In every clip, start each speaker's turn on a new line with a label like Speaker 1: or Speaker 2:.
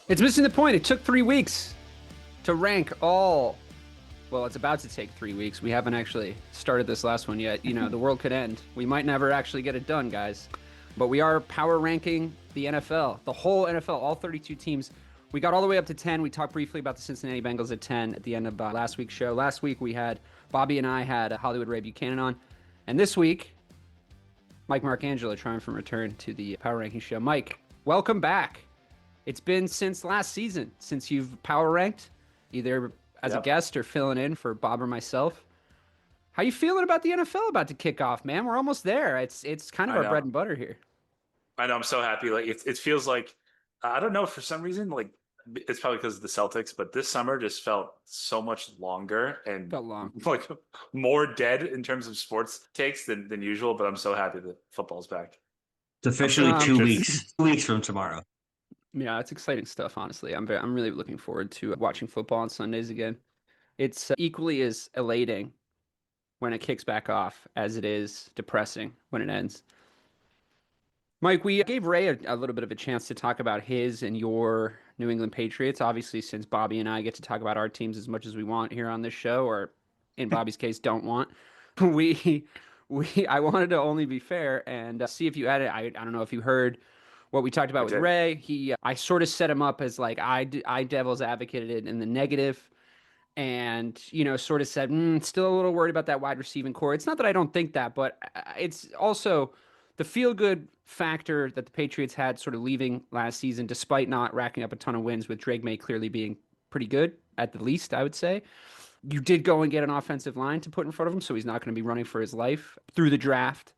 Speaker 1: It's missing the point. It took 3 weeks to rank all. Well, it's about to take 3 weeks. We haven't actually started this last one yet. You know, the world could end. We might never actually get it done, guys. But we are power ranking the NFL, the whole NFL, all 32 teams. We got all the way up to 10. We talked briefly about the Cincinnati Bengals at 10 at the end of last week's show. Last week, Bobby and I had Hollywood Ray Buchanan on. And this week, Mike Marcangelo trying from return to the power ranking show. Mike, welcome back. It's been since last season since you've power ranked, either as a guest or filling in for Bob or myself. How you feeling about the NFL about to kick off, man? We're almost there. It's kind of our bread and butter here.
Speaker 2: I know. I'm so happy. Like it feels like, I don't know, for some reason, like it's probably because of the Celtics, but this summer just felt so much longer and
Speaker 1: Felt long.
Speaker 2: like more dead in terms of sports takes than usual. But I'm so happy that football's back.
Speaker 3: It's officially 2 weeks. 2 weeks from tomorrow.
Speaker 1: Yeah, it's exciting stuff, honestly. I'm really looking forward to watching football on Sundays again. It's equally as elating when it kicks back off as it is depressing when it ends. Mike, we gave Ray a little bit of a chance to talk about his and your New England Patriots. Obviously, since Bobby and I get to talk about our teams as much as we want here on this show, or in Bobby's case, don't want, I wanted to only be fair and see if you had it. I don't know if you heard what we talked about with Ray. I sort of set him up as like I devil's advocated it in the negative, and sort of said still a little worried about that wide receiving core. It's not that I don't think that, but it's also the feel good factor that the Patriots had sort of leaving last season, despite not racking up a ton of wins, with Drake May clearly being pretty good at the least, I would say. You did go and get an offensive line to put in front of him, so he's not going to be running for his life through the draft.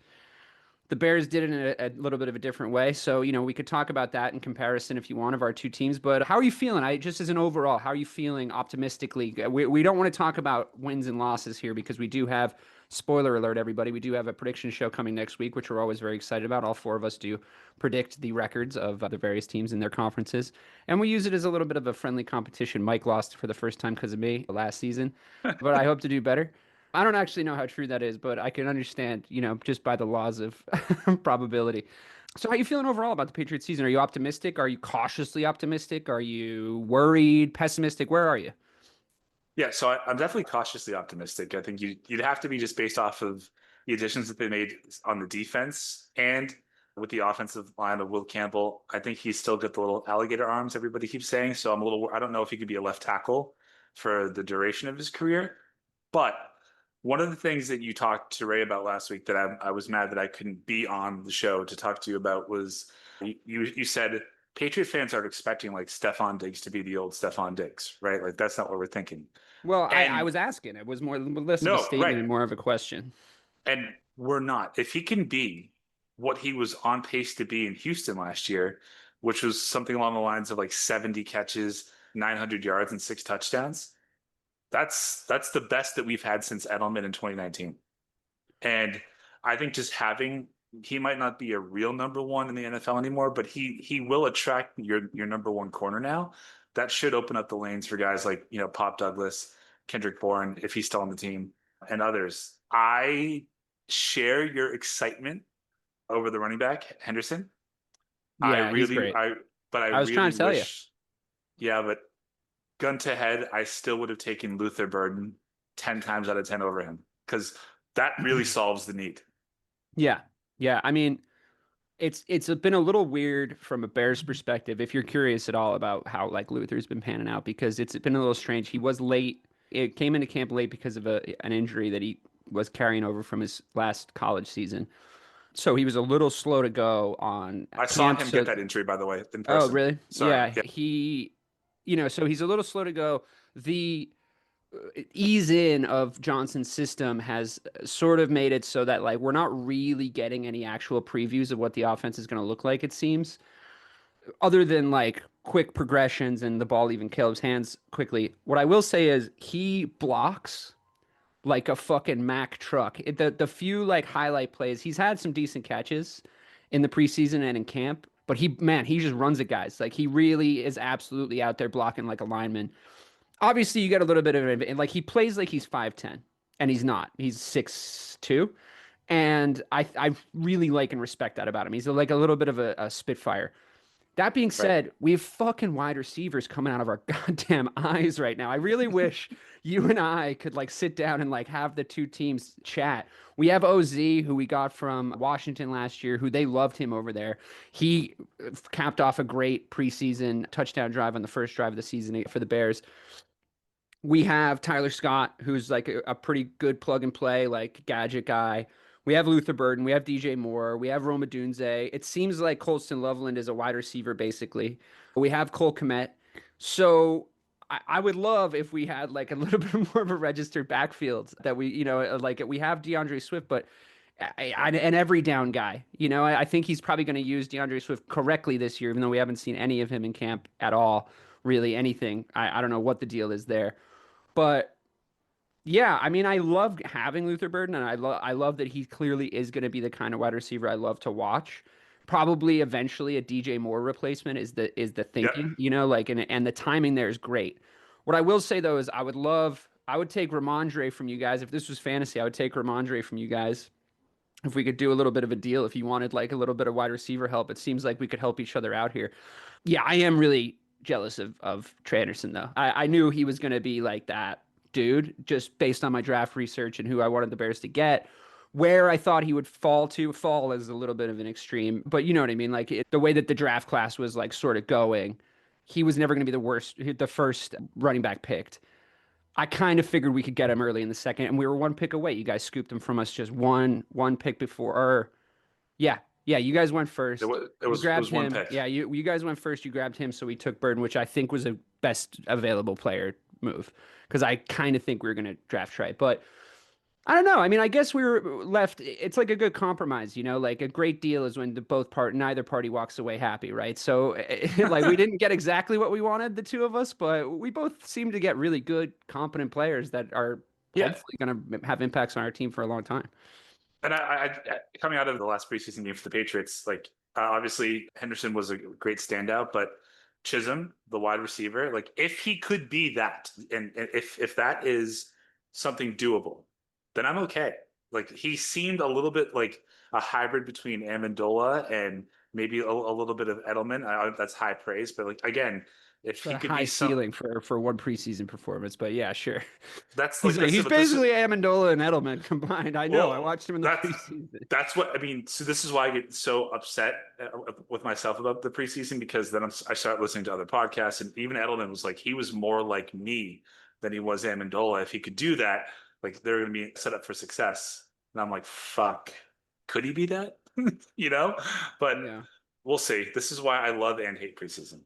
Speaker 1: The Bears did it in a little bit of a different way. So, we could talk about that in comparison if you want of our two teams. But how are you feeling? Just as an overall, how are you feeling optimistically? We don't want to talk about wins and losses here because we do have, spoiler alert, everybody, we do have a prediction show coming next week, which we're always very excited about. All four of us do predict the records of the various teams in their conferences. And we use it as a little bit of a friendly competition. Mike lost for the first time because of me last season, but I hope to do better. I don't actually know how true that is, but I can understand, just by the laws of probability. So how are you feeling overall about the Patriots season? Are you optimistic? Are you cautiously optimistic? Are you worried, pessimistic? Where are you?
Speaker 2: Yeah, so I'm definitely cautiously optimistic. I think you'd have to be just based off of the additions that they made on the defense and with the offensive line of Will Campbell. I think he's still got the little alligator arms everybody keeps saying. So I don't know if he could be a left tackle for the duration of his career. But one of the things that you talked to Ray about last week that I was mad that I couldn't be on the show to talk to you about was you said Patriot fans aren't expecting like Stefon Diggs to be the old Stefon Diggs, right? Like that's not what we're thinking.
Speaker 1: Well, I was asking. It was more less of a statement and more of a question.
Speaker 2: And we're not. If he can be what he was on pace to be in Houston last year, which was something along the lines of like 70 catches, 900 yards, and 6 touchdowns, that's the best that we've had since Edelman in 2019. And I think he might not be a real number one in the NFL anymore, but he will attract your number one corner now. That should open up the lanes for guys like, Pop Douglas, Kendrick Bourne, if he's still on the team, and others. I share your excitement over the running back, Henderson.
Speaker 1: Yeah, he's great.
Speaker 2: I was
Speaker 1: really trying to tell you.
Speaker 2: Yeah, but gun to head, I still would have taken Luther Burden 10 times out of 10 over him because that really solves the need.
Speaker 1: Yeah. I mean, it's been a little weird from a Bears perspective, if you're curious at all about how like Luther's been panning out, because it's been a little strange. He was late. It came into camp late because of an injury that he was carrying over from his last college season. So he was a little slow to go on.
Speaker 2: I saw him get that injury, by the way, in person.
Speaker 1: Oh, really?
Speaker 2: Sorry.
Speaker 1: Yeah. He, so he's a little slow to go. The ease in of Johnson's system has sort of made it so that like we're not really getting any actual previews of what the offense is going to look like, it seems, other than like quick progressions and the ball leaving Caleb's hands quickly. What I will say is he blocks like a fucking Mack truck. The few like highlight plays, he's had some decent catches in the preseason and in camp, but he just runs at guys. Like he really is absolutely out there blocking like a lineman. Obviously, you get a little bit of it. Like he plays like he's 5'10", and he's not. He's 6'2", and I really like and respect that about him. He's like a little bit of a spitfire. That being
Speaker 2: Right.
Speaker 1: said, we have fucking wide receivers coming out of our goddamn eyes right now. I really wish you and I could like sit down and like have the two teams chat. We have OZ, who we got from Washington last year, who they loved him over there. He capped off a great preseason touchdown drive on the first drive of the season for the Bears. We have Tyler Scott, who's like a pretty good plug and play, like gadget guy. We have Luther Burden. We have DJ Moore. We have Roma Dunze. It seems like Colston Loveland is a wide receiver, basically. We have Cole Kmet. So I would love if we had like a little bit more of a registered backfield that we, like we have DeAndre Swift, but an every down guy. I think he's probably going to use DeAndre Swift correctly this year, even though we haven't seen any of him in camp at all, really anything. I don't know what the deal is there. But yeah, I mean, I love having Luther Burden, and I love that he clearly is going to be the kind of wide receiver I love to watch. Probably eventually a DJ Moore replacement is the
Speaker 2: Yep.
Speaker 1: thinking, like and the timing there is great. What I will say though is I would take Ramondre from you guys. If this was fantasy, I would take Ramondre from you guys. If we could do a little bit of a deal, if you wanted like a little bit of wide receiver help, it seems like we could help each other out here. Yeah, I am really jealous of Trey Anderson though. I knew he was going to be like that dude just based on my draft research and who I wanted the Bears to get. Where I thought he would fall is a little bit of an extreme, but you know what I mean? Like the way that the draft class was like sort of going, he was never going to be the first running back picked. I kind of figured we could get him early in the second, and we were one pick away. You guys scooped him from us just one pick before. Or yeah, you guys went first.
Speaker 2: It
Speaker 1: You grabbed
Speaker 2: was one
Speaker 1: him.
Speaker 2: pick.
Speaker 1: Yeah, you guys went first. You grabbed him, so we took Burden, which I think was a best available player move because I kind of think we were going to draft Trey, but I don't know. I mean, I guess we were left. It's like a good compromise, like a great deal is when neither party walks away happy, right? So, like, we didn't get exactly what we wanted, the two of us, but we both seem to get really good, competent players that are
Speaker 2: Yeah.
Speaker 1: hopefully going to have impacts on our team for a long time.
Speaker 2: And I coming out of the last preseason game for the Patriots, like obviously Henderson was a great standout, but Chisholm, the wide receiver, like if he could be that, and if that is something doable, then I'm okay. Like he seemed a little bit like a hybrid between Amendola and maybe a little bit of Edelman. That's high praise, but like again, if he
Speaker 1: A
Speaker 2: could
Speaker 1: high
Speaker 2: be
Speaker 1: ceiling for one preseason performance, but yeah, sure.
Speaker 2: that's
Speaker 1: He's
Speaker 2: like
Speaker 1: like,
Speaker 2: this.
Speaker 1: he's
Speaker 2: But this is
Speaker 1: basically Amendola and Edelman combined. I know. I
Speaker 2: well,
Speaker 1: watched him in the preseason.
Speaker 2: that's what I mean. So this is why I get so upset with myself about the preseason because then I start listening to other podcasts, and even Edelman was like he was more like me than he was Amendola. If he could do that, like they're going to be set up for success. And I'm like, fuck, could he be that? But
Speaker 1: Yeah.
Speaker 2: we'll see. This is why I love and hate preseason.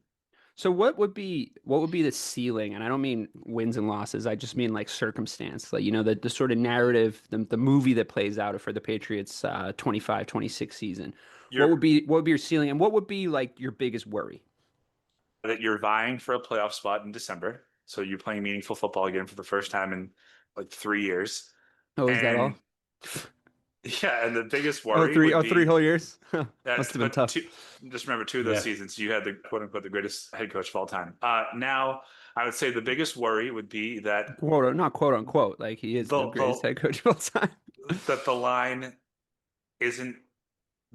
Speaker 1: So what would be the ceiling? And I don't mean wins and losses. I just mean like circumstance, like the sort of narrative, the movie that plays out for the Patriots 25-26 season. What
Speaker 2: You're
Speaker 1: would be your ceiling, and what would be like your biggest worry?
Speaker 2: that you're vying for a playoff spot in December. So you're playing meaningful football again for the first time in like 3 years.
Speaker 1: Oh, is that
Speaker 2: And
Speaker 1: all?
Speaker 2: yeah, and the biggest
Speaker 1: Oh,
Speaker 2: worry would be
Speaker 1: 3 whole years.
Speaker 2: that's
Speaker 1: Must have been
Speaker 2: but
Speaker 1: tough.
Speaker 2: just remember 2 of those
Speaker 3: Yeah.
Speaker 2: seasons you had the quote unquote the greatest head coach of all time. Now I would say the biggest worry would be that
Speaker 1: Not quote unquote, like he is the greatest head coach of all time.
Speaker 2: that the line isn't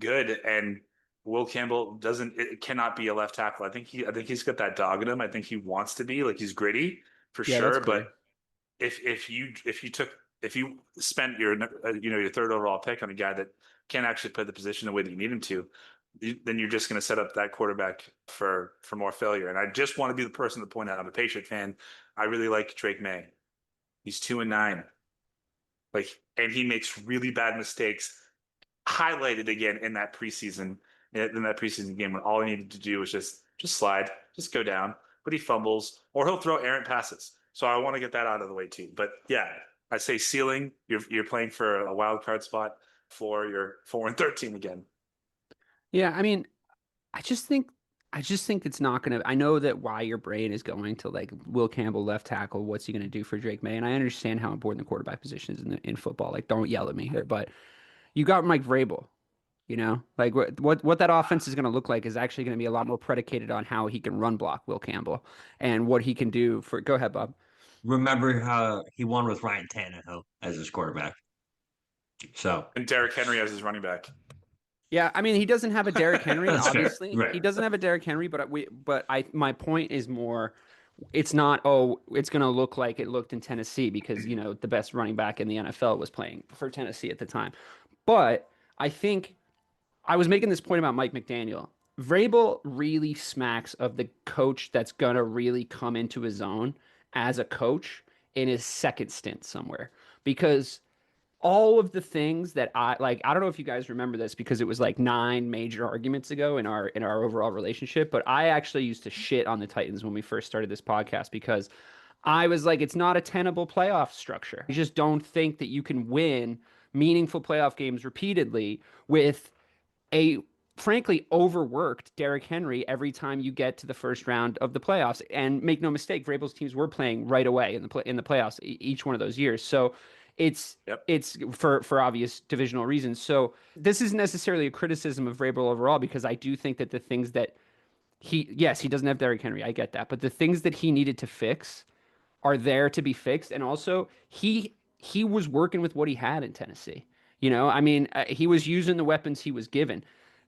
Speaker 2: good and Will Campbell it cannot be a left tackle. I think he's got that dog in him. I think he wants to be like he's gritty for
Speaker 1: Yeah, that's
Speaker 2: sure.
Speaker 1: clear.
Speaker 2: But if you spent your third overall pick on a guy that can't actually play the position the way that you need him to, then you're just going to set up that quarterback for more failure. And I just want to be the person to point out I'm a Patriot fan. I really like Drake May. He's 2-9. Like, and he makes really bad mistakes. Highlighted again in that preseason game when all he needed to do was just slide, just go down, but he fumbles or he'll throw errant passes. So I want to get that out of the way too. But yeah, I say ceiling. You're playing for a wild card spot for your 4-13 again.
Speaker 1: Yeah, I mean, I just think it's not gonna. I know that why your brain is going to like Will Campbell left tackle. What's he gonna do for Drake May? And I understand how important the quarterback position is in football. Like, don't yell at me here, but you got Mike Vrabel. Like what that offense is going to look like is actually going to be a lot more predicated on how he can run block Will Campbell and what he can do for. Go ahead, Bob.
Speaker 3: Remember how he won with Ryan Tannehill as his quarterback. So
Speaker 2: And Derrick Henry as his running back.
Speaker 1: Yeah, I mean, he doesn't have a Derrick Henry,
Speaker 3: That's fair.
Speaker 1: obviously.
Speaker 3: Right.
Speaker 1: He doesn't have a Derrick Henry, my point is more, it's not, oh, it's going to look like it looked in Tennessee because, the best running back in the NFL was playing for Tennessee at the time. But I think I was making this point about Mike McDaniel. Vrabel really smacks of the coach that's going to really come into his own as a coach in his second stint somewhere. Because all of the things that I like, I don't know if you guys remember this because it was like 9 major arguments ago in our overall relationship, but I actually used to shit on the Titans when we first started this podcast because I was like, it's not a tenable playoff structure. I just don't think that you can win meaningful playoff games repeatedly with a frankly overworked Derrick Henry every time you get to the first round of the playoffs. And make no mistake, Vrabel's teams were playing right away in the playoffs each one of those years. So it's for obvious divisional reasons. So this isn't necessarily a criticism of Vrabel overall because I do think that the things that he doesn't have Derrick Henry, I get that, but the things that he needed to fix are there to be fixed. And also, he was working with what he had in Tennessee. I mean, he was using the weapons he was given.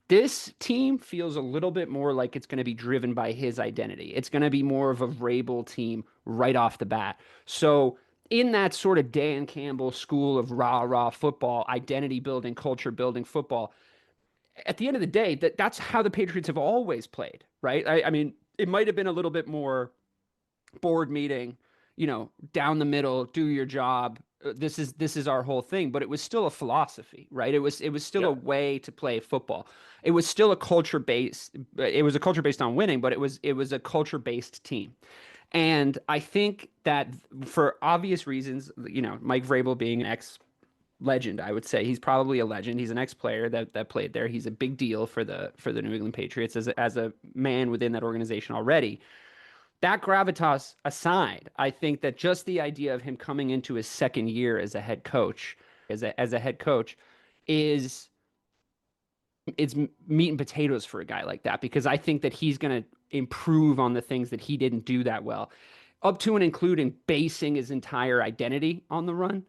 Speaker 1: This team feels a little bit more like it's going to be driven by his identity. It's going to be more of a Vrabel team right off the bat. So, in that sort of Dan Campbell school of rah football, identity building, culture building football, at the end of the day, that's how the Patriots have always played, right? I mean, it might have been a little bit more board meeting, down the middle, do your job. This is our whole thing, but it was still a philosophy, right? It was still a way to play football. It was still a culture based. It was a culture based on winning, but it was a culture based team. And I think that for obvious reasons, Mike Vrabel being an ex legend, I would say he's probably a legend. He's an ex player that played there. He's a big deal for the New England Patriots as a man within that organization already. That gravitas aside, I think that just the idea of him coming into his second year as a head coach, as a head coach, is it's meat and potatoes for a guy like that because I think that he's going to improve on the things that he didn't do that well, up to and including basing his entire identity on the run.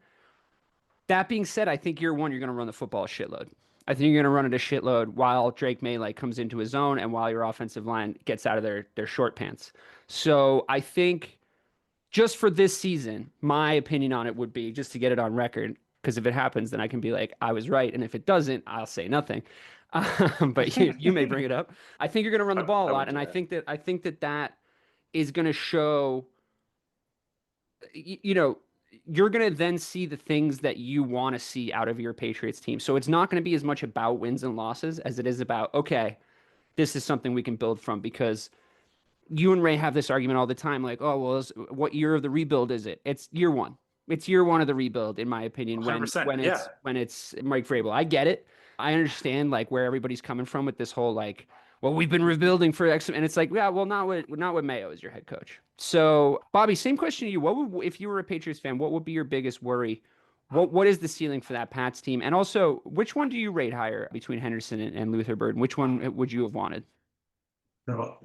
Speaker 1: That being said, I think year one you're going to run the football a shitload. I think you're going to run it a shitload while Drake May comes into his own and while your offensive line gets out of their short pants. So I think just for this season, my opinion on it would be just to get it on record, because if it happens, then I can be like, I was right. And if it doesn't, I'll say nothing. But you may bring it up. I think you're going to run the ball a lot. And I think that is going to show, you're going to then see the things that you want to see out of your Patriots team. So it's not going to be as much about wins and losses as it is about, okay, this is something we can build from, because you and Ray have this argument all the time, like, oh, well, what year of the rebuild is it? It's year one. It's year one of the rebuild, in my opinion, when it's Mike Vrabel. I get it. I understand like where everybody's coming from with this whole like, well, we've been rebuilding for X, and it's like, yeah, well, not with Mayo as your head coach. So, Bobby, same question to you. What would, if you were a Patriots fan, what would be your biggest worry? What is the ceiling for that Pats team? And also, which one do you rate higher between Henderson and Luther Burden? Which one would you have wanted?
Speaker 3: So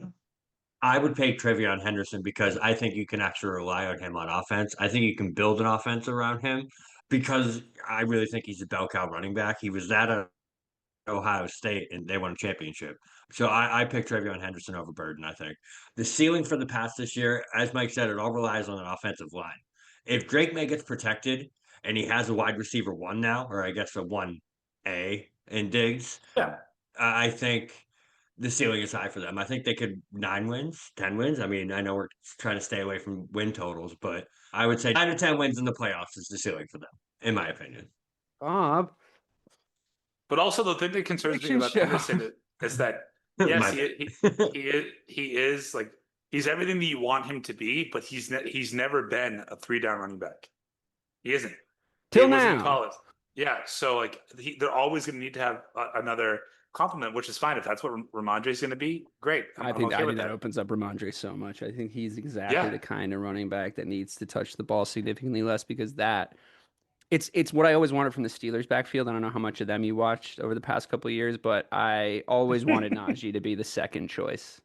Speaker 3: I would pick TreVeyon Henderson because I think you can actually rely on him on offense. I think you can build an offense around him because I really think he's a bell cow running back. He was that Ohio State and they won a championship. So I picked TreVeyon Henderson over Burden, I think. The ceiling for the Pats this year, as Mike said, it all relies on an offensive line. If Drake May gets protected and he has a wide receiver one now, or I guess a 1A in Diggs,
Speaker 2: Yeah.
Speaker 3: I think the ceiling is high for them. I think they could 9 wins, 10 wins. I mean, I know we're trying to stay away from win totals, but I would say 9 to 10 wins in the playoffs is the ceiling for them, in my opinion.
Speaker 1: Bob,
Speaker 2: But also the thing that concerns me about Henderson is that yes, he is like he's everything that you want him to be, but he's never been a 3-down running back. He isn't.
Speaker 1: Till
Speaker 2: he wasn't in
Speaker 1: now.
Speaker 2: college. Yeah, so like they're always going to need to have another compliment, which is fine if that's what Ramondre is going to be. Great,
Speaker 1: I think that opens up Ramondre so much. I think he's exactly the kind of running back that needs to touch the ball significantly less, because it's what I always wanted from the Steelers backfield. I don't know how much of them you watched over the past couple of years, but I always wanted Najee to be the second choice.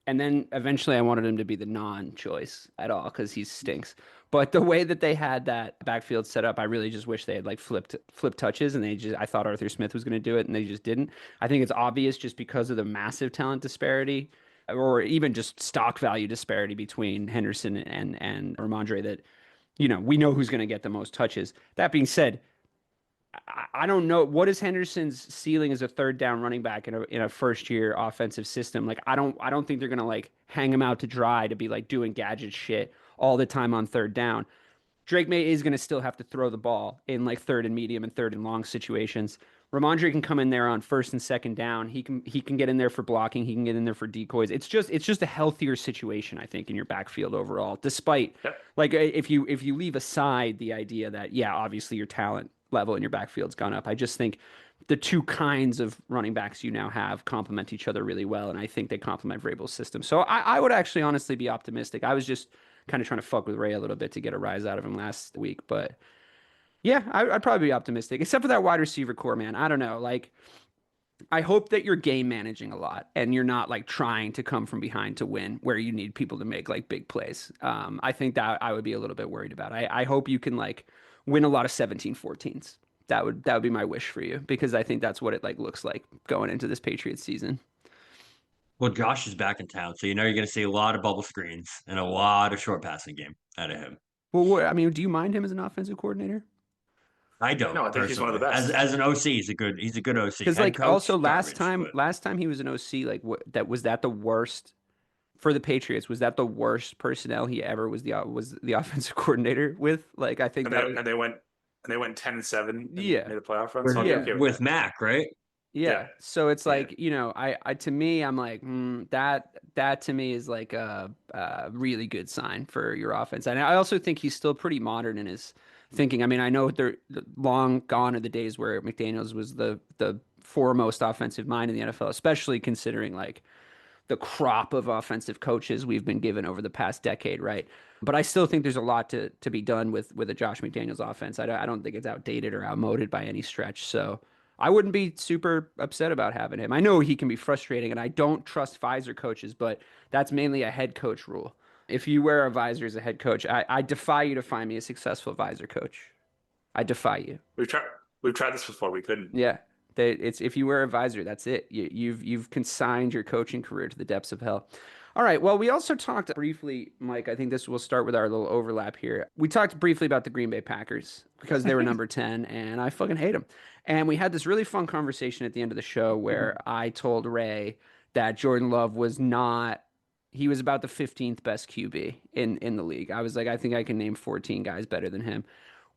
Speaker 1: And then eventually I wanted him to be the non-choice at all because he stinks. But the way that they had that backfield set up, I really just wish they had like flipped touches, and I thought Arthur Smith was going to do it, and they just didn't. I think it's obvious just because of the massive talent disparity, or even just stock value disparity between Henderson and Ramondre, that we know who's going to get the most touches. That being said, I don't know what is Henderson's ceiling as a third down running back in a first year offensive system. Like I don't think they're gonna like hang him out to dry to be like doing gadget shit all the time on third down. Drake May is gonna still have to throw the ball in like third and medium and third and long situations. Ramondre can come in there on first and second down. He can get in there for blocking. He can get in there for decoys. It's just a healthier situation, I think, in your backfield overall. Despite like if you leave aside the idea that obviously your talent level in your backfield's gone up. I just think the two kinds of running backs you now have complement each other really well, and I think they complement Vrabel's system. So I would actually honestly be optimistic. I was just kind of trying to fuck with Ray a little bit to get a rise out of him last week, but yeah, I'd probably be optimistic, except for that wide receiver core, man. I don't know. Like, I hope that you're game managing a lot and you're not like trying to come from behind to win where you need people to make like big plays. I think that I would be a little bit worried about. I hope you can like win a lot of 17-14s. That would be my wish for you, because I think that's what it like looks like going into this Patriots season.
Speaker 3: Well, Josh is back in town, so you're going to see a lot of bubble screens and a lot of short passing game out of him.
Speaker 1: Well, I mean, do you mind him as an offensive coordinator?
Speaker 3: I don't.
Speaker 2: No, I think he's one of the best.
Speaker 3: As an OC, he's a good OC.
Speaker 1: Because like coach, also last time he was an OC, like was that the worst for the Patriots? Was that the worst personnel he ever was the offensive coordinator with? Like I think
Speaker 2: and they went 10-7.
Speaker 1: Yeah,
Speaker 2: made the playoff run. So okay
Speaker 3: with Mac, right?
Speaker 1: Yeah. So it's like, I to me, I'm like, that to me is like a really good sign for your offense. And I also think he's still pretty modern in his thinking. I mean, I know they're long gone are the days where McDaniels was the foremost offensive mind in the NFL, especially considering like the crop of offensive coaches we've been given over the past decade, right? But I still think there's a lot to be done with a Josh McDaniels offense. I don't think it's outdated or outmoded by any stretch. So I wouldn't be super upset about having him. I know he can be frustrating, and I don't trust visor coaches, but that's mainly a head coach rule. If you wear a visor as a head coach, I defy you to find me a successful visor coach. I defy you.
Speaker 2: We've tried this before. We couldn't.
Speaker 1: Yeah. It's if you wear a visor, that's it. You've consigned your coaching career to the depths of hell. All right. Well, we also talked briefly, Mike. I think this will start with our little overlap here. We talked briefly about the Green Bay Packers because they were number 10, and I fucking hate them. And we had this really fun conversation at the end of the show where I told Ray that Jordan Love was not. He was about the 15th best QB in the league. I was like, I think I can name 14 guys better than him.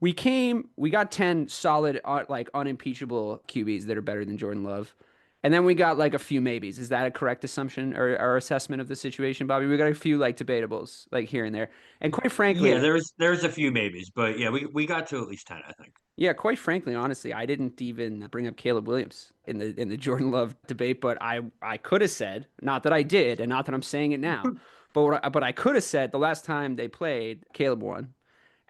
Speaker 1: We got 10 solid, like unimpeachable QBs that are better than Jordan Love. And then we got like a few maybes. Is that a correct assumption or our assessment of the situation, Bobby? We got a few like debatables like here and there. And quite frankly,
Speaker 3: yeah, there's a few maybes, but yeah, we got to at least 10, I think.
Speaker 1: Yeah, quite frankly, honestly, I didn't even bring up Caleb Williams in the Jordan Love debate, but I could have said, not that I did, and not that I'm saying it now, but I could have said the last time they played, Caleb won.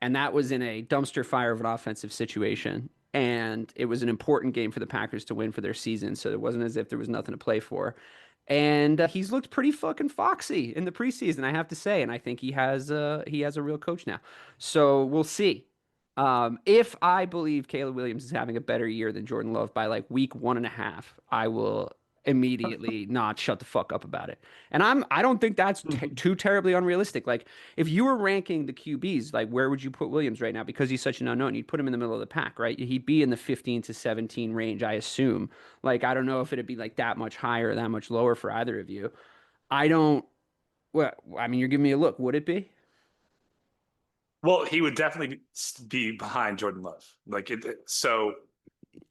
Speaker 1: And that was in a dumpster fire of an offensive situation. And it was an important game for the Packers to win for their season. So it wasn't as if there was nothing to play for. And he's looked pretty fucking foxy in the preseason, I have to say. And I think he has a real coach now. So we'll see. If I believe Caleb Williams is having a better year than Jordan Love by like week 1.5, I will immediately not shut the fuck up about it. And I don't think that's too terribly unrealistic. Like if you were ranking the QBs, like where would you put Williams right now? Because he's such an unknown, you'd put him in the middle of the pack, right? He'd be in the 15 to 17 range, I assume. Like I don't know if it'd be like that much higher or that much lower for either of you. Well, I mean, you're giving me a look. Would it be?
Speaker 2: Well, he would definitely be behind Jordan Love. Like so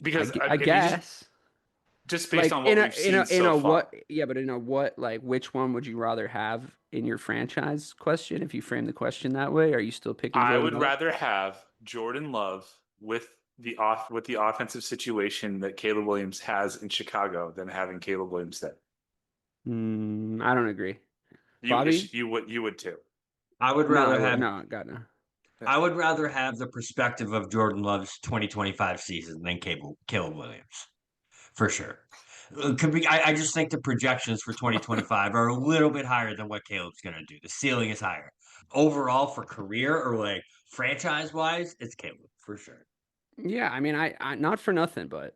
Speaker 2: because
Speaker 1: I guess.
Speaker 2: Just based on what we've seen so far.
Speaker 1: But in a what, like, which one would you rather have in your franchise question? If you frame the question that way, are you still picking Jordan
Speaker 2: I would
Speaker 1: Love?
Speaker 2: rather have Jordan Love with the offensive situation that Caleb Williams has in Chicago than having Caleb Williams there.
Speaker 1: I don't agree. Bobby?
Speaker 2: You would too.
Speaker 3: I would rather have
Speaker 1: no.
Speaker 3: I would rather have the perspective of Jordan Love's 2025 season than Caleb Williams. For sure. I just think the projections for 2025 are a little bit higher than what Caleb's going to do. The ceiling is higher. Overall, for career or like franchise wise, it's Caleb for sure.
Speaker 1: Yeah, I mean, I not for nothing, but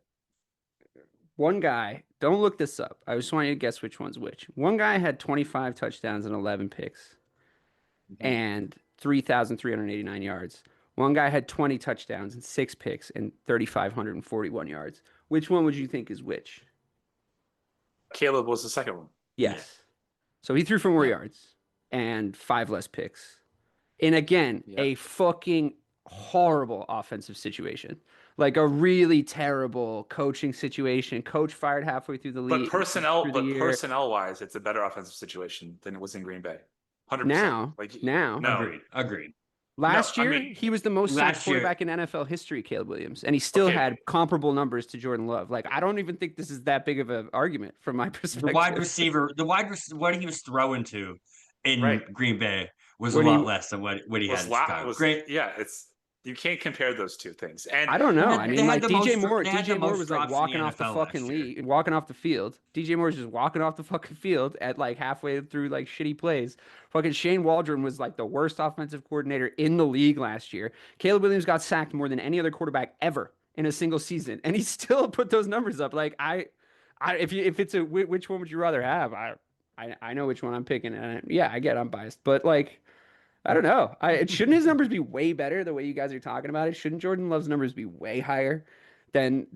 Speaker 1: one guy, don't look this up. I just want you to guess which one's which. One guy had 25 touchdowns and 11 picks
Speaker 2: Mhm.
Speaker 1: and 3,389 yards. One guy had 20 touchdowns and 6 picks and 3,541 yards. Which one would you think is which?
Speaker 2: Caleb was the second one.
Speaker 3: Yeah.
Speaker 1: Yes. So he threw for more
Speaker 3: Yeah.
Speaker 1: yards and 5 less picks. And again,
Speaker 2: Yeah.
Speaker 1: a fucking horrible offensive situation. Like a really terrible coaching situation. Coach fired halfway through the league.
Speaker 2: But
Speaker 1: through the year.
Speaker 2: personnel wise, it's a better offensive situation than it was in Green Bay. 100%.
Speaker 1: Now,
Speaker 2: no.
Speaker 3: Agreed.
Speaker 1: Last
Speaker 2: No, I
Speaker 1: year,
Speaker 2: mean,
Speaker 1: he was the most sacked
Speaker 3: last year-
Speaker 1: quarterback in NFL history, Caleb Williams, and he still
Speaker 2: Okay.
Speaker 1: had comparable numbers to Jordan Love. Like, I don't even think this is that big of an argument from my
Speaker 3: The
Speaker 1: perspective.
Speaker 3: wide receiver, what he was throwing to in
Speaker 2: Right.
Speaker 3: Green Bay was
Speaker 1: What
Speaker 3: a
Speaker 1: do
Speaker 3: lot
Speaker 1: you-
Speaker 3: less than what he had
Speaker 2: was
Speaker 3: in
Speaker 2: la-
Speaker 3: Chicago.
Speaker 2: was
Speaker 3: Great.
Speaker 2: yeah, you can't compare those two things. And
Speaker 1: I don't know.
Speaker 3: They had-
Speaker 1: I
Speaker 3: they
Speaker 1: mean,
Speaker 3: had
Speaker 1: like
Speaker 3: the
Speaker 1: DJ
Speaker 3: most-
Speaker 1: Moore,
Speaker 3: they had
Speaker 1: DJ
Speaker 3: the
Speaker 1: Moore
Speaker 3: most
Speaker 1: was like
Speaker 3: drops in the
Speaker 1: walking off the
Speaker 3: NFL
Speaker 1: fucking
Speaker 3: last year.
Speaker 1: league, walking off the field. DJ Moore was just walking off the fucking field at like halfway through like shitty plays. Fucking Shane Waldron was like the worst offensive coordinator in the league last year. Caleb Williams got sacked more than any other quarterback ever in a single season, and he still put those numbers up. Like if it's a which one would you rather have? I know which one I'm picking, and yeah, I get I'm biased, but like. I don't know. Shouldn't his numbers be way better the way you guys are talking about it? Shouldn't Jordan Love's numbers be way higher than